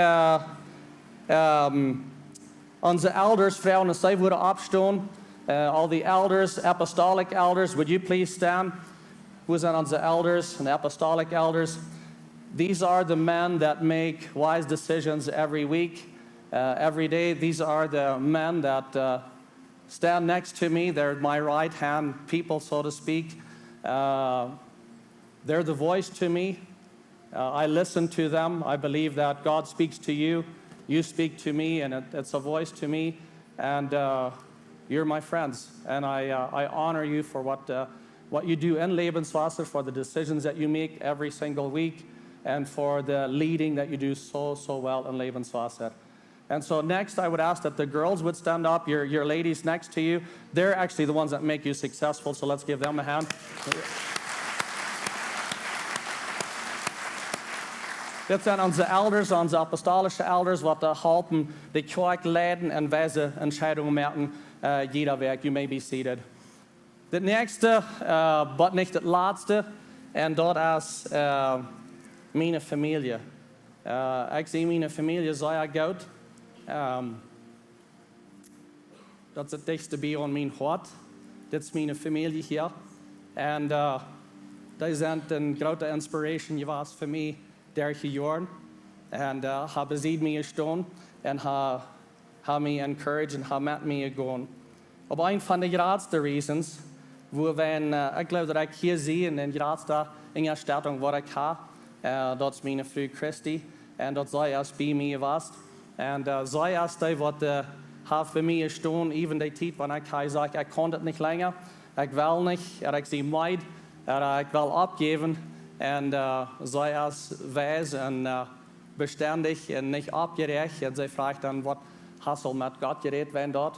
Speaker 5: unsere Elders fragen, dass sie würden abstehen. All the elders, apostolic elders, would you please stand? Who are unsere elders and apostolic elders? These are the men that make wise decisions every week. Every day, these are the men that stand next to me. They're my right hand people, so to speak. They're the voice to me. I listen to them. I believe that God speaks to you. You speak to me, and it's a voice to me. And you're my friends. And I honor you for what you do in Lebenswasser, for the decisions that you make every single week, and for the leading that you do so well in Lebenswasser. And so next, I would ask that the girls would stand up, your ladies next to you. They're actually the ones that make you successful, so let's give them a hand. Dit zijn onze elders, onze apostolische elders, wat helpen de kerk leiden en wijze entscheidungen maken, jeder werk. You may be seated. Het nächste, maar niet het laatste, en dat is mijn familie. Ik zie mijn familie zeer goed. Dat is het dichtste bij aan mijn hart. Dit is mijn familie hier. En die zijn een grote inspiration geweest voor mij. 30 jaar en hebben ze mij gestaan en hebben mij encouraged en hebben met mij gegaan. Op een van de grootste reasons, ik geloof dat ik hier zie in de grootste instelling waar ik ga, dat is mijn vrouw Christy en dat zij is bij mij geweest. En zij is die wat heeft bij mij gestaan, even die tijd wanneer ik zei, ik kan het niet langer, ik wil niet, ik zie meid, ik wil opgeven. En zij is wijs en bestendig en niet opgerecht. En zij vraagt dan, wat hast du met God geredet, wenn dat?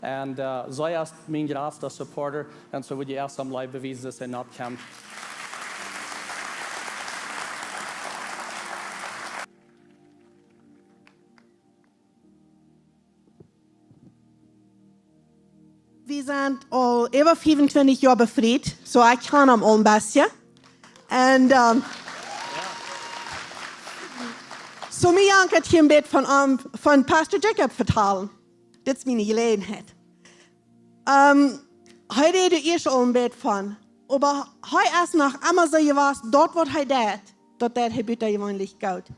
Speaker 5: En zij is mijn grootste supporter. En zo moet je eerst am Leib bewijzen dat zij niet komt.
Speaker 14: Wir sind al over 25 jaar bevriend, so ik kan hem al een beetje. En so mij kan ik je een beetje van Pastor Jacob vertellen. Dit is mijn gelegenheid. Hij deed er eerst al een beetje van. Maar hij is nog immer zo geweest, dat wat hij deed, dat hij buiten gewöhnlich goed.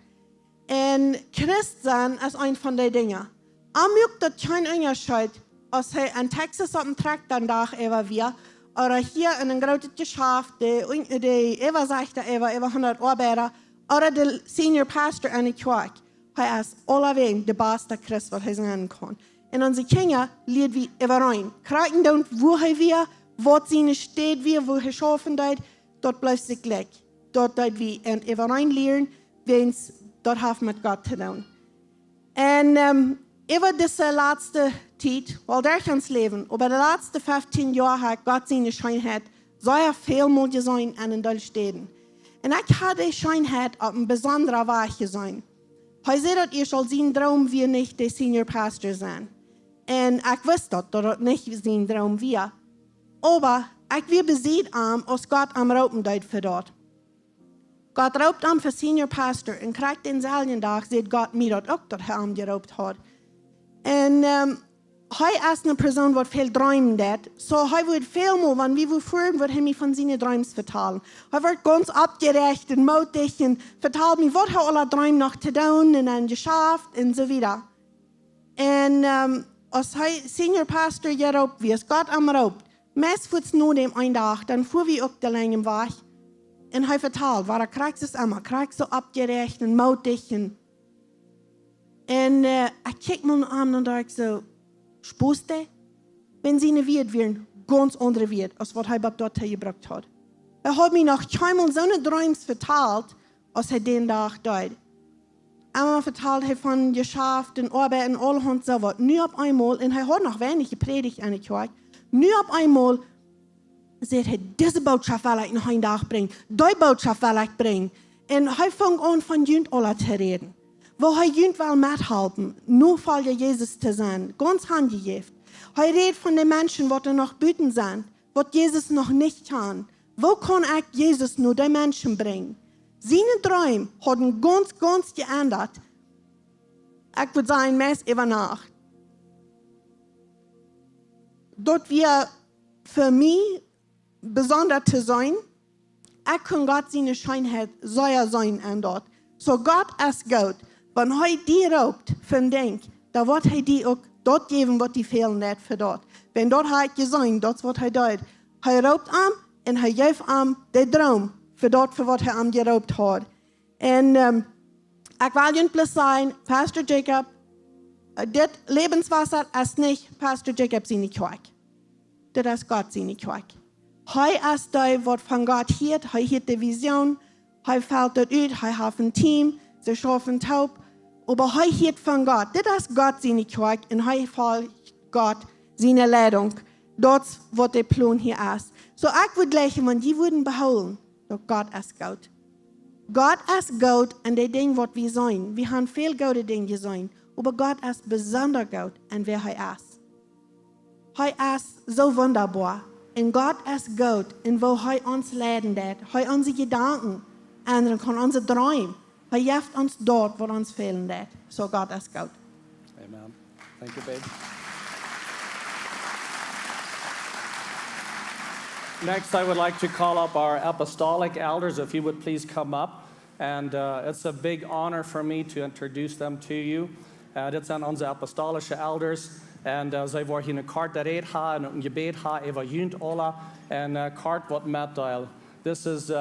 Speaker 14: En Christ zijn is een van die dingen. Maakt dat geen onderscheid, als hij in Texas op een tractor dag even weer, oder hier in een grote Geschäft, die Eva sagt, over 100 arbeiter, oder de senior pastor in de kerk. Hij is alleweer de beste Christ wat hij zijn kan. En onze kinderen leert wie overeen. Krijgen dan, wo hij weer, wat zijn steed weer, wo hij schaffen deed, dat blijft zich gelijk. Dat deed wie en overeen leren, wens dat heeft met God te doen. En over deze laatste tijd, wel daar ons leven, over de laatste 15 jaar heeft God zijn Scheenheit zeer veel mooi zijn en in de steden. En ik had die Scheenheit op een bijzondere weg gezien. Hij zei dat je zal zijn droom weer niet de senior pastor zijn. En ik wist dat het niet zijn droom weer. Maar ik weer bezit aan als God am roepen deed voor dat. God roept aan voor senior pastor en krijgt denzelfde dag, zegt God mij dat ook dat hij hem geroept had. En hij is een persoon wat veel dromen deed. So hij wordt veel meer, wanneer we voeren, wordt hij mij van zijn dromen vertellen. Hij wordt ganz opgerecht en moedig en vertelt mij wat hij alle dromen nog te doen en een geschäft en zo verder. En als hij senior pastor geroept wordt, God hem roept, meest na dem een dag, dan voeren we ook de lange weg. En hij vertelt, waar krijgt is immer, krijgt zo opgerecht en moedig en ik kijk me aan en dacht zo, spoeste, wenn sie eine Wirt wären, ganz andere Wirt, als was er dort gebracht hat. Hat mir noch keinmal so eine Träume vertelt, als er den Tag deed. Einmal vertelt er von Geschäft und Arbeit und all und so was. Nu auf einmal, und er hat noch wenig gepredigt an der Kirche, nu auf einmal sagt er, diese Botschaft will ich noch einen Tag bringen, die Botschaft will ich bringen. Und er fängt an von Jünd alle zu reden. Wo er Jünd will mithelfen, nur für Jesus zu sein, ganz handgegeben. Er redet von den Menschen, die noch büten sind, was Jesus noch nicht kann. Wo kann ich Jesus nur die Menschen bringen? Seine Träume haben ganz geändert. Ich würde sagen, meist über Nacht. Dort wir für mich besonders zu sein, ich kann Gott seine Scheinheit sehr sein an dort. So Gott ist gut. Wenn er die raubt, von denk, da wird er die auch dort geben, was die fehlen nicht für dort. Wenn dort hat gesehen, das wird er dort. Er raubt am und er gibt am den Traum für dort, für was er am geraubt hat. Und ich will Ihnen bloß sagen, Pastor Jacob, das Lebenswasser ist nicht Pastor Jacob seine Kirche. Das ist Gott seine Kirche. Er ist der, was von Gott hört, er hat die Vision, er fällt dort aus, er hat ein Team, sie schaffen taub. Aber hij hielt van God. Dit is God zijn kerk en hij volgt God zijn leiding. Dat is wat de plan hier is. So ik wil zeggen, want die worden behouden dat God is goed. God is goed en de dingen wat we zijn. We hebben veel goede dingen gezien. Maar God is bijzonder goed en wie hij is. Hij is zo wonderbaar. En God is goed en wil hij ons leiden dat. Hij onze gedanken en kan onze droom. Hij geeft ons dort wat ons fehlen dat. So God is goed.
Speaker 5: Amen. Thank you, babe. Next, I would like to call up our apostolic elders, if you would please come up. And it's a big honor for me to introduce them to you. Dit zijn onze apostolische elders. En zij worden in een kort gereed en een gebed over junt alle. En kort wat metdeel. This is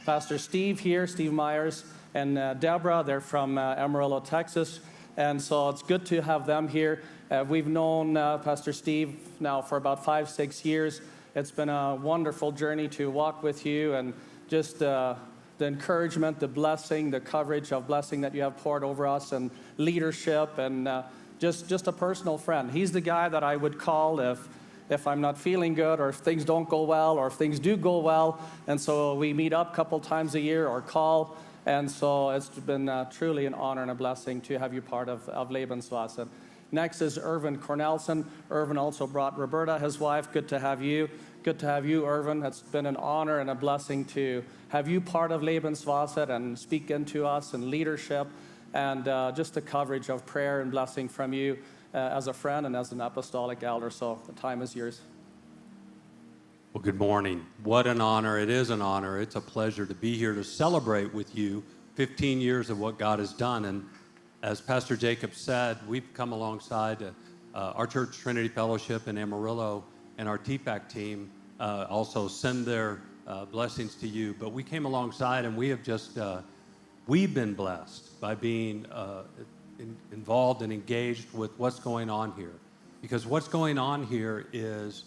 Speaker 5: Pastor Steve here, Steve Myers, and Deborah. They're from Amarillo, Texas. And so it's good to have them here. We've known Pastor Steve now for about 5-6 years. It's been a wonderful journey to walk with you, and just the encouragement, the blessing, the coverage of blessing that you have poured over us, and leadership, and just a personal friend. He's the guy that I would call if I'm not feeling good, or if things don't go well, or if things do go well. And so we meet up a couple times a year or call. And so it's been truly an honor and a blessing to have you part of Lebenswasser. Next is Irvin Cornelson. Irvin also brought Roberta, his wife. Good to have you. Good to have you, Irvin. It's been an honor and a blessing to have you part of Lebenswasser and speak into us in leadership, and just the coverage of prayer and blessing from you as a friend and as an apostolic elder. So the time is yours.
Speaker 15: Well, good morning. What an honor. It is an honor. It's a pleasure to be here to celebrate with you 15 years of what God has done. And as Pastor Jacob said, we've come alongside our church, Trinity Fellowship in Amarillo, and our TPAC team also send their blessings to you. But we came alongside, and we have just, we've been blessed by being involved and engaged with what's going on here. Because what's going on here is,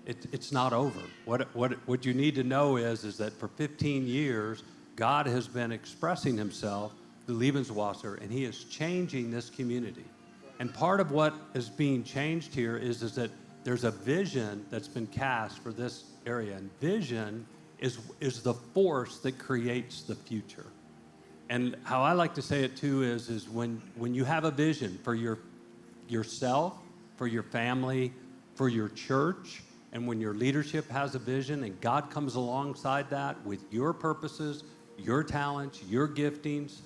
Speaker 15: it's not over. What you need to know is that for 15 years, God has been expressing himself through Lebenswasser, and he is changing this community. And part of what is being changed here is that there's a vision that's been cast for this area. And vision is the force that creates the future. And how I like to say it too is when you have a vision for yourself, for your family, for your church, and when your leadership has a vision and God comes alongside that with your purposes, your talents, your giftings,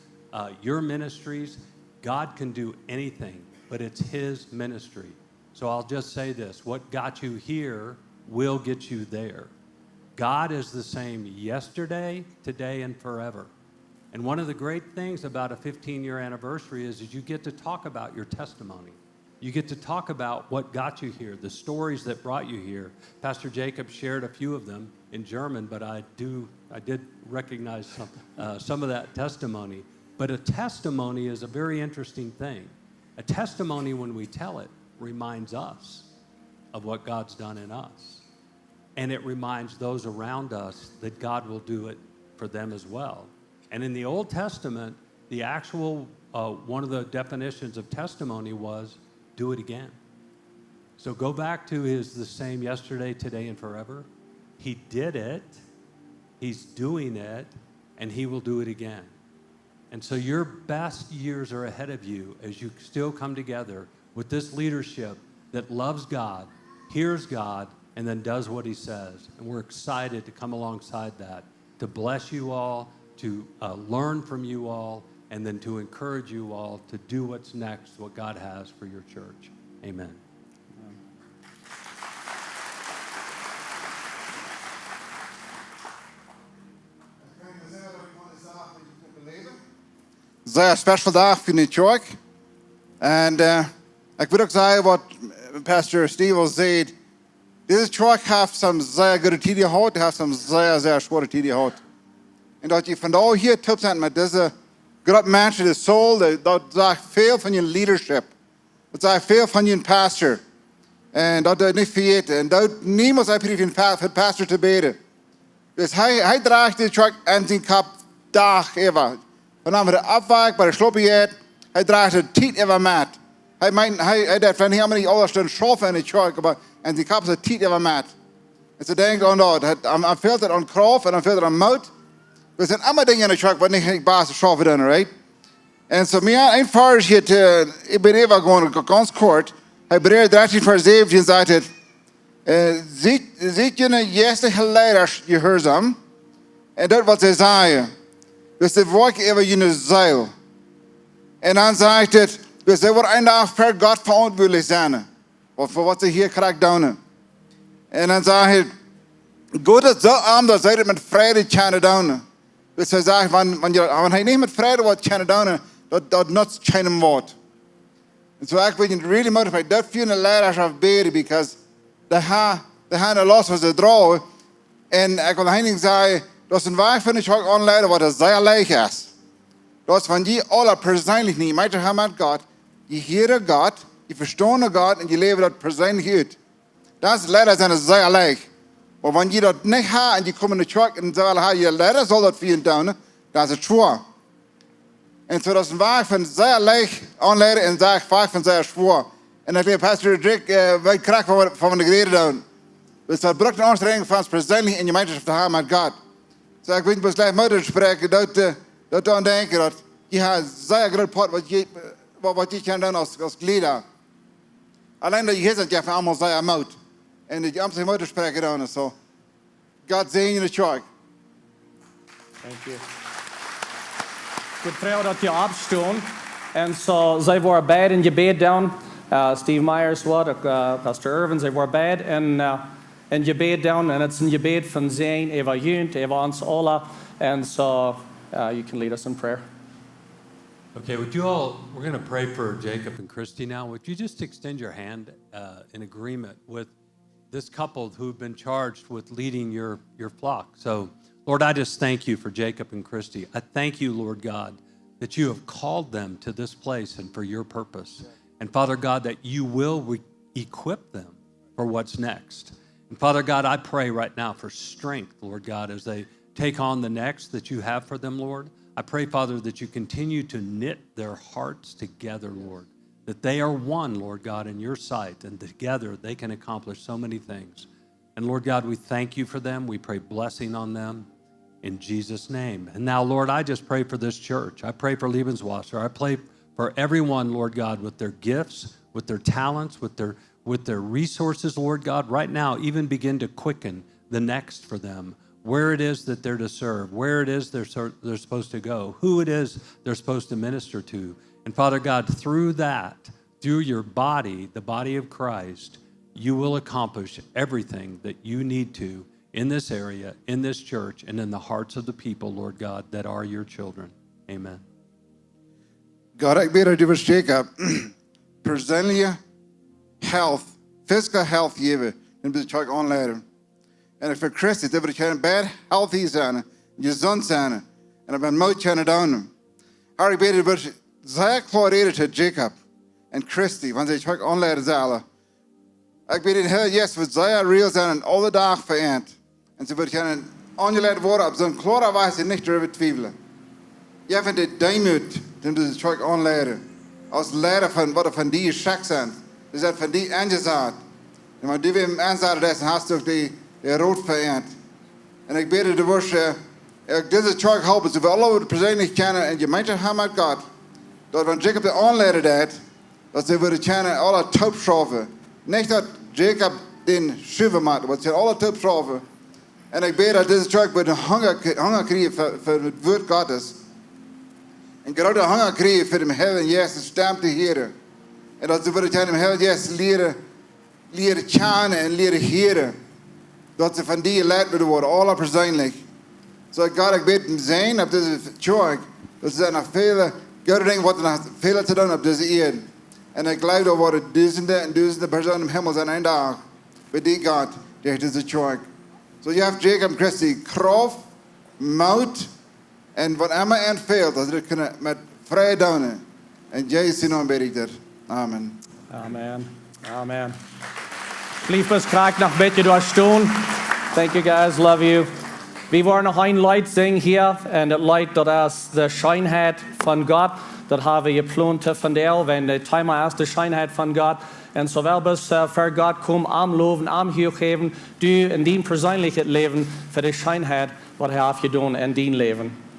Speaker 15: your ministries, God can do anything, but it's his ministry. So I'll just say this, what got you here will get you there. God is the same yesterday, today, and forever. And one of the great things about a 15-year anniversary is you get to talk about your testimony. You get to talk about what got you here, the stories that brought you here. Pastor Jacob shared a few of them in German, but I did recognize some of that testimony. But a testimony is a very interesting thing. A testimony, when we tell it, reminds us of what God's done in us. And it reminds those around us that God will do it for them as well. And in the Old Testament, the actual, one of the definitions of testimony was, do it again. So go back to the same yesterday, today, and forever. He did it, he's doing it, and he will do it again. And so your best years are ahead of you as you still come together with this leadership that loves God, hears God, and then does what he says. And we're excited to come alongside that, to bless you all, to learn from you all, and then to encourage you all to do what's next, what God has for your church. Amen.
Speaker 16: Zeer special dag voor de kerk. En ik wil ook zeggen wat Pastor Steve al zei. Deze kerk heeft some zeer goede tijden gehad, heeft some zeer, zeer zware tijden gehad. En dat je vandaag hier top bent met deze grote mensen, de soul, dat zegt veel van je leadership. Dat zegt veel van je pastor. En dat doet niet vergeten. En dat niemand heeft voor de pastor te bidden. Dus hij draagt de kerk aan zijn kap dag even. Wanneer we de afwacht bij de sloppigheid, Hij draagt het tijd even met. Hij dat van helemaal niet alles een schoffen in de kerk, maar en die kapt het tijd even met. En ze denken aan dat. Hij vult het aan kracht en hij vult het aan moed. Er zijn allemaal dingen in de kerk wat niet basis schoffen doen, right? En zo meer eenvoudig het, ik ben even gewoon ganz kort. Hebreeën 13 vers 17 zegt het. Ziet je een eerste leiders gehoorzaam. En dat wat ze zeggen. Dus ze werken even in de zeil. En dan zegt het. Dus ze worden een dag per God verantwoordelijk zijn. Voor wat ze hier krijgen doen. En dan zegt het. God is zo arm dat zij het met vrede kunnen doen. Dus ze zeggen, wanneer hij niet met vrede wordt kunnen doen. Dat not geen wordt. En zo ik ben really motivated. Dat vielen leiders af beden, because de gaan los van ze drogen. En ik wil één ding zeggen, dat is een waar vind ik ook aanleiden wat er zeer leeg is. Dat is van die alle persoonlijk niet, met je met God, je hoort God, je verstaan God en je leven dat persoonlijk uit. Dat is leider zijn zeer leeg. Maar wanneer je dat niet hebt en je komt in de kerk en zegt, je leider zal dat vieren doen, dat is het zwaar. En zo dat is een waar van zeer leeg aanleiden en zeer vaak van zeer zwaar. En dat heeft Pastor Dach weet kracht van de gereden doen. Dus dat brukt een aanstrenging van ons persoonlijk in je gemeenschap te hebben met God. Dus ik weet besluit moeder spreken dat aan denken dat je hebt zeer groot pot wat je kan doen als leider. Alleen dat je hier zit, je hebt allemaal zeer moed. En dat je amper moeder spreken doen. So, God zegen je de kerk.
Speaker 5: Thank you. Ik vrouw dat je opstond. En zo, zij waren beide in gebed down. Steve Myers, Pastor Irvin, zij waren beide in gebed down. En het is een gebed van zijn, Eva Junt, Eva ons allen. And so, you can lead us in prayer.
Speaker 15: Okay, would you all, we're going to pray for Jacob and Christy now. Would you just extend your hand in agreement with this couple who've been charged with leading your flock? So, Lord, I just thank you for Jacob and Christy. I thank you, Lord God, that you have called them to this place and for your purpose. And Father God, that you will equip them for what's next. And Father God, I pray right now for strength, Lord God, as they take on the next that you have for them, Lord. I pray, Father, that you continue to knit their hearts together, Lord, that they are one, Lord God, in your sight, and together they can accomplish so many things. And Lord God, we thank you for them. We pray blessing on them in Jesus' name. And now, Lord, I just pray for this church. I pray for Lebenswasser. I pray for everyone, Lord God, with their gifts, with their talents, with their resources, Lord God, right now, even begin to quicken the next for them, where it is that they're to serve, where it is they're supposed to go, who it is they're supposed to minister to. And Father God, through that, through your body, the body of Christ, you will accomplish everything that you need to in this area, in this church, and in the hearts of the people, Lord God, that are your children. Amen.
Speaker 16: God, ik bid dat u voor Jacob persoonlijke health, physical health geven in de kerk aanleiden. En voor Christus, dat we kunnen bad healthy zijn, gezond zijn, en dat we moed kunnen doen. Harry, ik bid dat we zeer klaar tot Jacob en Christy, want ze kerk aanleiden zullen. Ik bid dat heel yes, we zeer real zijn en alle dagen vereend. En ze kunnen aangeleid worden op zo'n klare wijze niet erover twijfelen. Je vindt het duimut, toen de kerk aanleiden. Als leider van wat er van die schak zijn. Dus dat van die aangezaad. En maar die we hem aanzaden is, hast du die rood vereend. En ik bid dat de woord, deze kerk helpen, ze we alle persoonlijk kennen en gemeente hebben met God. Dat wanneer Jacob de aanleiden deed, dat ze willen kennen alle taubschaffen. Niet dat Jacob den schuiven maakt, maar ze alle taubschaffen. En ik bid dat deze kerk met een honger krijgt voor het woord Gottes. En grote honger krijgen voor de Heer Jezus stem te heren. En dat ze voor de Heer Jezus leren kennen en leren heren. Dat ze van die geleid willen worden, alle persoonlijk. Zo God, ik bid zijn op deze kerk. Dat ze nog vele grote dingen wat er nog veel te doen op deze eeuw. En ik geloof dat worden duizenden en duizenden personen in de hemel zijn een dag. Bij die God, door deze kerk. Zo je hebt Jacob en Christy kracht, moed. En wat immer aanveelt, dat we kunnen met vrije doen. En Jezus naam bid ik dat. Amen.
Speaker 5: Amen. Amen. Lief ons graag nog een beetje doorstoen. Thank you guys, love you. We waren nog een lied zingen hier. En het lied, dat is de Scheenheit van Gott. dat hebben we geplant te verdelen, wenn de Thema ist die Scheenheit von Gott. Und so wel bis für Gott kommen, am Loben, am Hochheben, du in dein persönliches Leben für die Scheenheit, was er hat getan in dein Leben.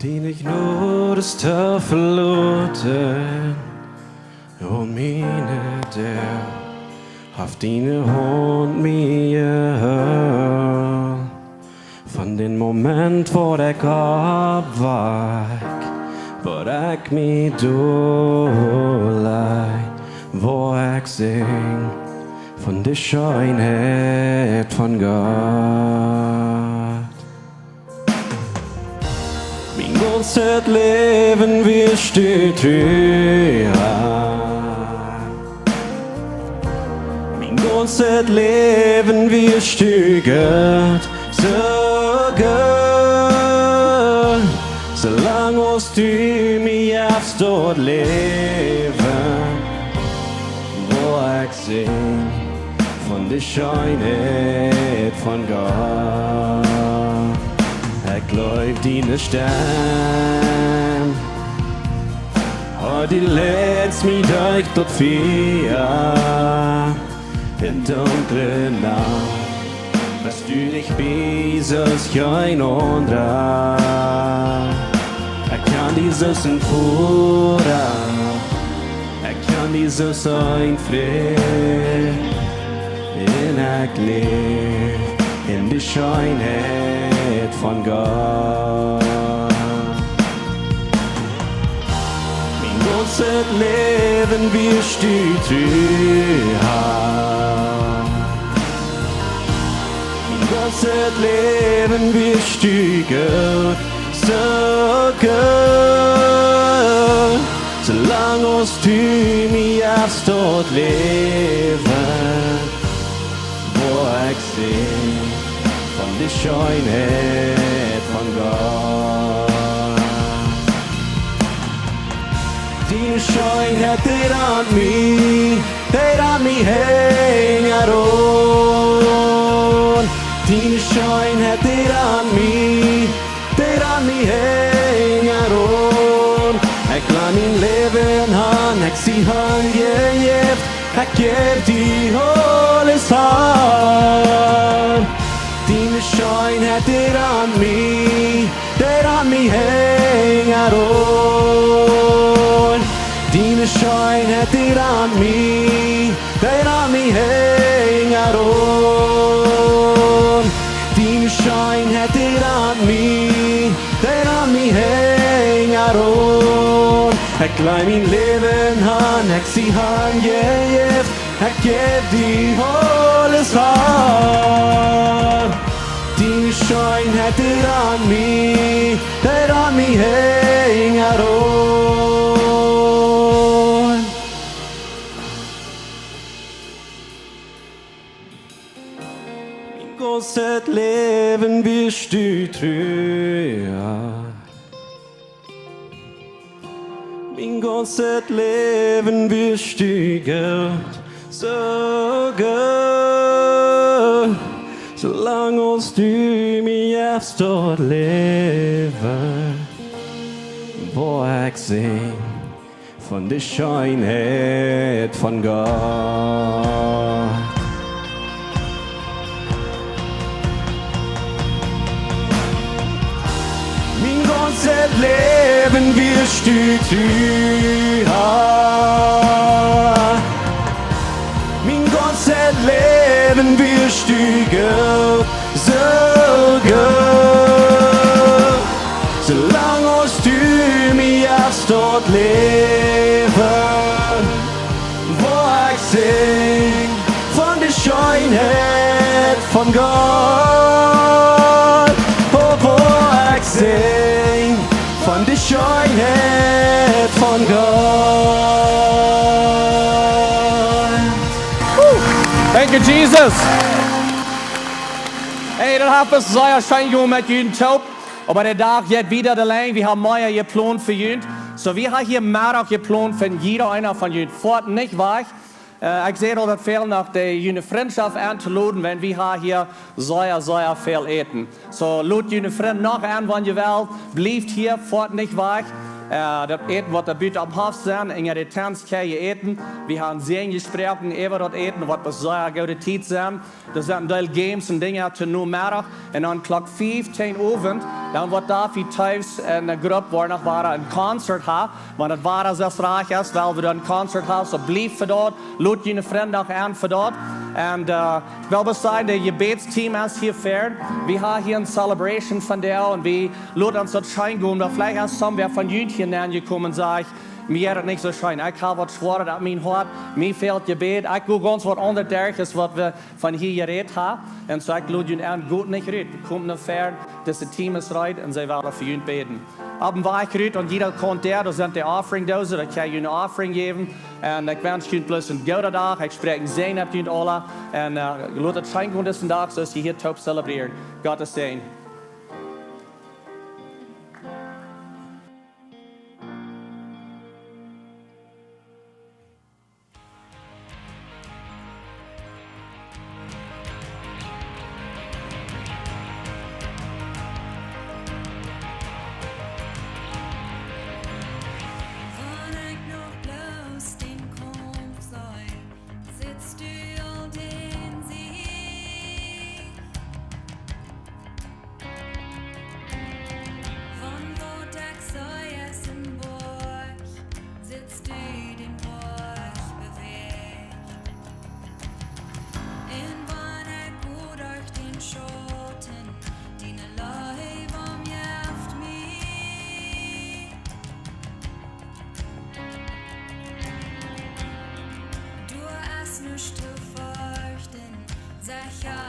Speaker 17: Die nicht nur das verloren und meine der auf deine Hand mir von den Moment wo der Gott weg wo ich mich durchlei wo ich sing von der Schönheit von Gott. Mein ganzes Leben wirst du treu. Mein ganzes Leben wirst du Gott so gut. Solange du mich aufs dort leben, wo ich sing von der Schönheit von Gott. Ich glaub deine Stern, oh die lädst mich durch dort vier, in dunklen Nacht, was du nicht bist, als kein anderer. Ich kann dieses entfuhren, ich kann dieses einfrieren, in ich leb in die Schönheit von Gott. Mein ganzes Leben wirst du treu haben. Mein ganzes Leben wirst du Gott so gut. Solange du mich aufs dort leben, wo ich sing von der Schönheit von Gott. Die Schönheit, der an mich hängt an. Die Schönheit, der an mich hängt an. Ich lass mein Leben an, ich sie angeheft, ich geb die alles an. Die Schönheit, der an mich hängt an. Die Schönheit, der an mich hängt an. Die Schönheit, der an mich hängt an. Ich leih mein Leben an, ich sie angeheft, ich geb die alles an. Die Schönheit, der an mich hängt an. Mein ganzes Leben wirst du treu. Mein ganzes Leben wirst du Gott so gut. Solange du mich aufs dort leben, wo ich sing von der Schönheit von Gott. Mein ganzes Leben wirst du treu haben. Mein ganzes Leben wirst du Gott so gut. Solange du mich aufs dort leben, wo ich sing von der Schönheit von Gott. Oh, wo ich sing von der Schönheit von Gott.
Speaker 5: Jesus. Hey, das hat es sehr schön gemacht mit jeden Taub. Aber der Tag jetzt wieder der Lang. Wir haben mehr geplant für jeden. So, wir haben hier mehr geplant für jeder einer von jeden. Fort nicht weg. Ich sehe das viel nach der jene Freundschaft anzuladen, wenn wir hier sehr, sehr viel eten. So, lud jene Freund noch an, wenn ihr wollt. Bleibt hier, fort nicht weg. Das Eten, was der Büte am Hof sind, in der Tanzkirche eten. Wir haben sehr gesprochen über das Eten, was sehr gute Zeit sind. Das sind ein Teil Games und Dinge zu nur Mittag. Und dann Klock 5, 10 Abend, dann wird da für Teufels in der Gruppe, wo noch war ein Konzert haben. Wenn das war, das reich ist, weil wir dann ein Konzert haben, so blieb für dort, lud jene Freunde auch an für dort. Und ich will sagen, der Gebetsteam ist hier fern. Wir haben hier eine Celebration von der und wir luden uns das Schein gehen. Da vielleicht ist sommer von Jüngchen angekommen und sagt, mir ist das nicht so schön. Ich habe was schworen an mein Hart, mir fehlt Gebet. Ich will ganz was anderes, was wir von hier geredet haben. Und so ich lade ihn an, gut nicht reden. Wir kommen nach fern, das Team ist rein und sie werden für ihn beten. Abend war ich reden und jeder kommt da sind die Offering-Dose, da kann ich eine Offering geben. Und ich wünsche Ihnen bloß einen guten Tag. Ich spreche Segen ab Ihnen alle. Und lasst es scheinen guten Tag, so dass Sie hier top zelebrieren. Gottes Segen.
Speaker 18: Nicht zu fürchten, sag ja.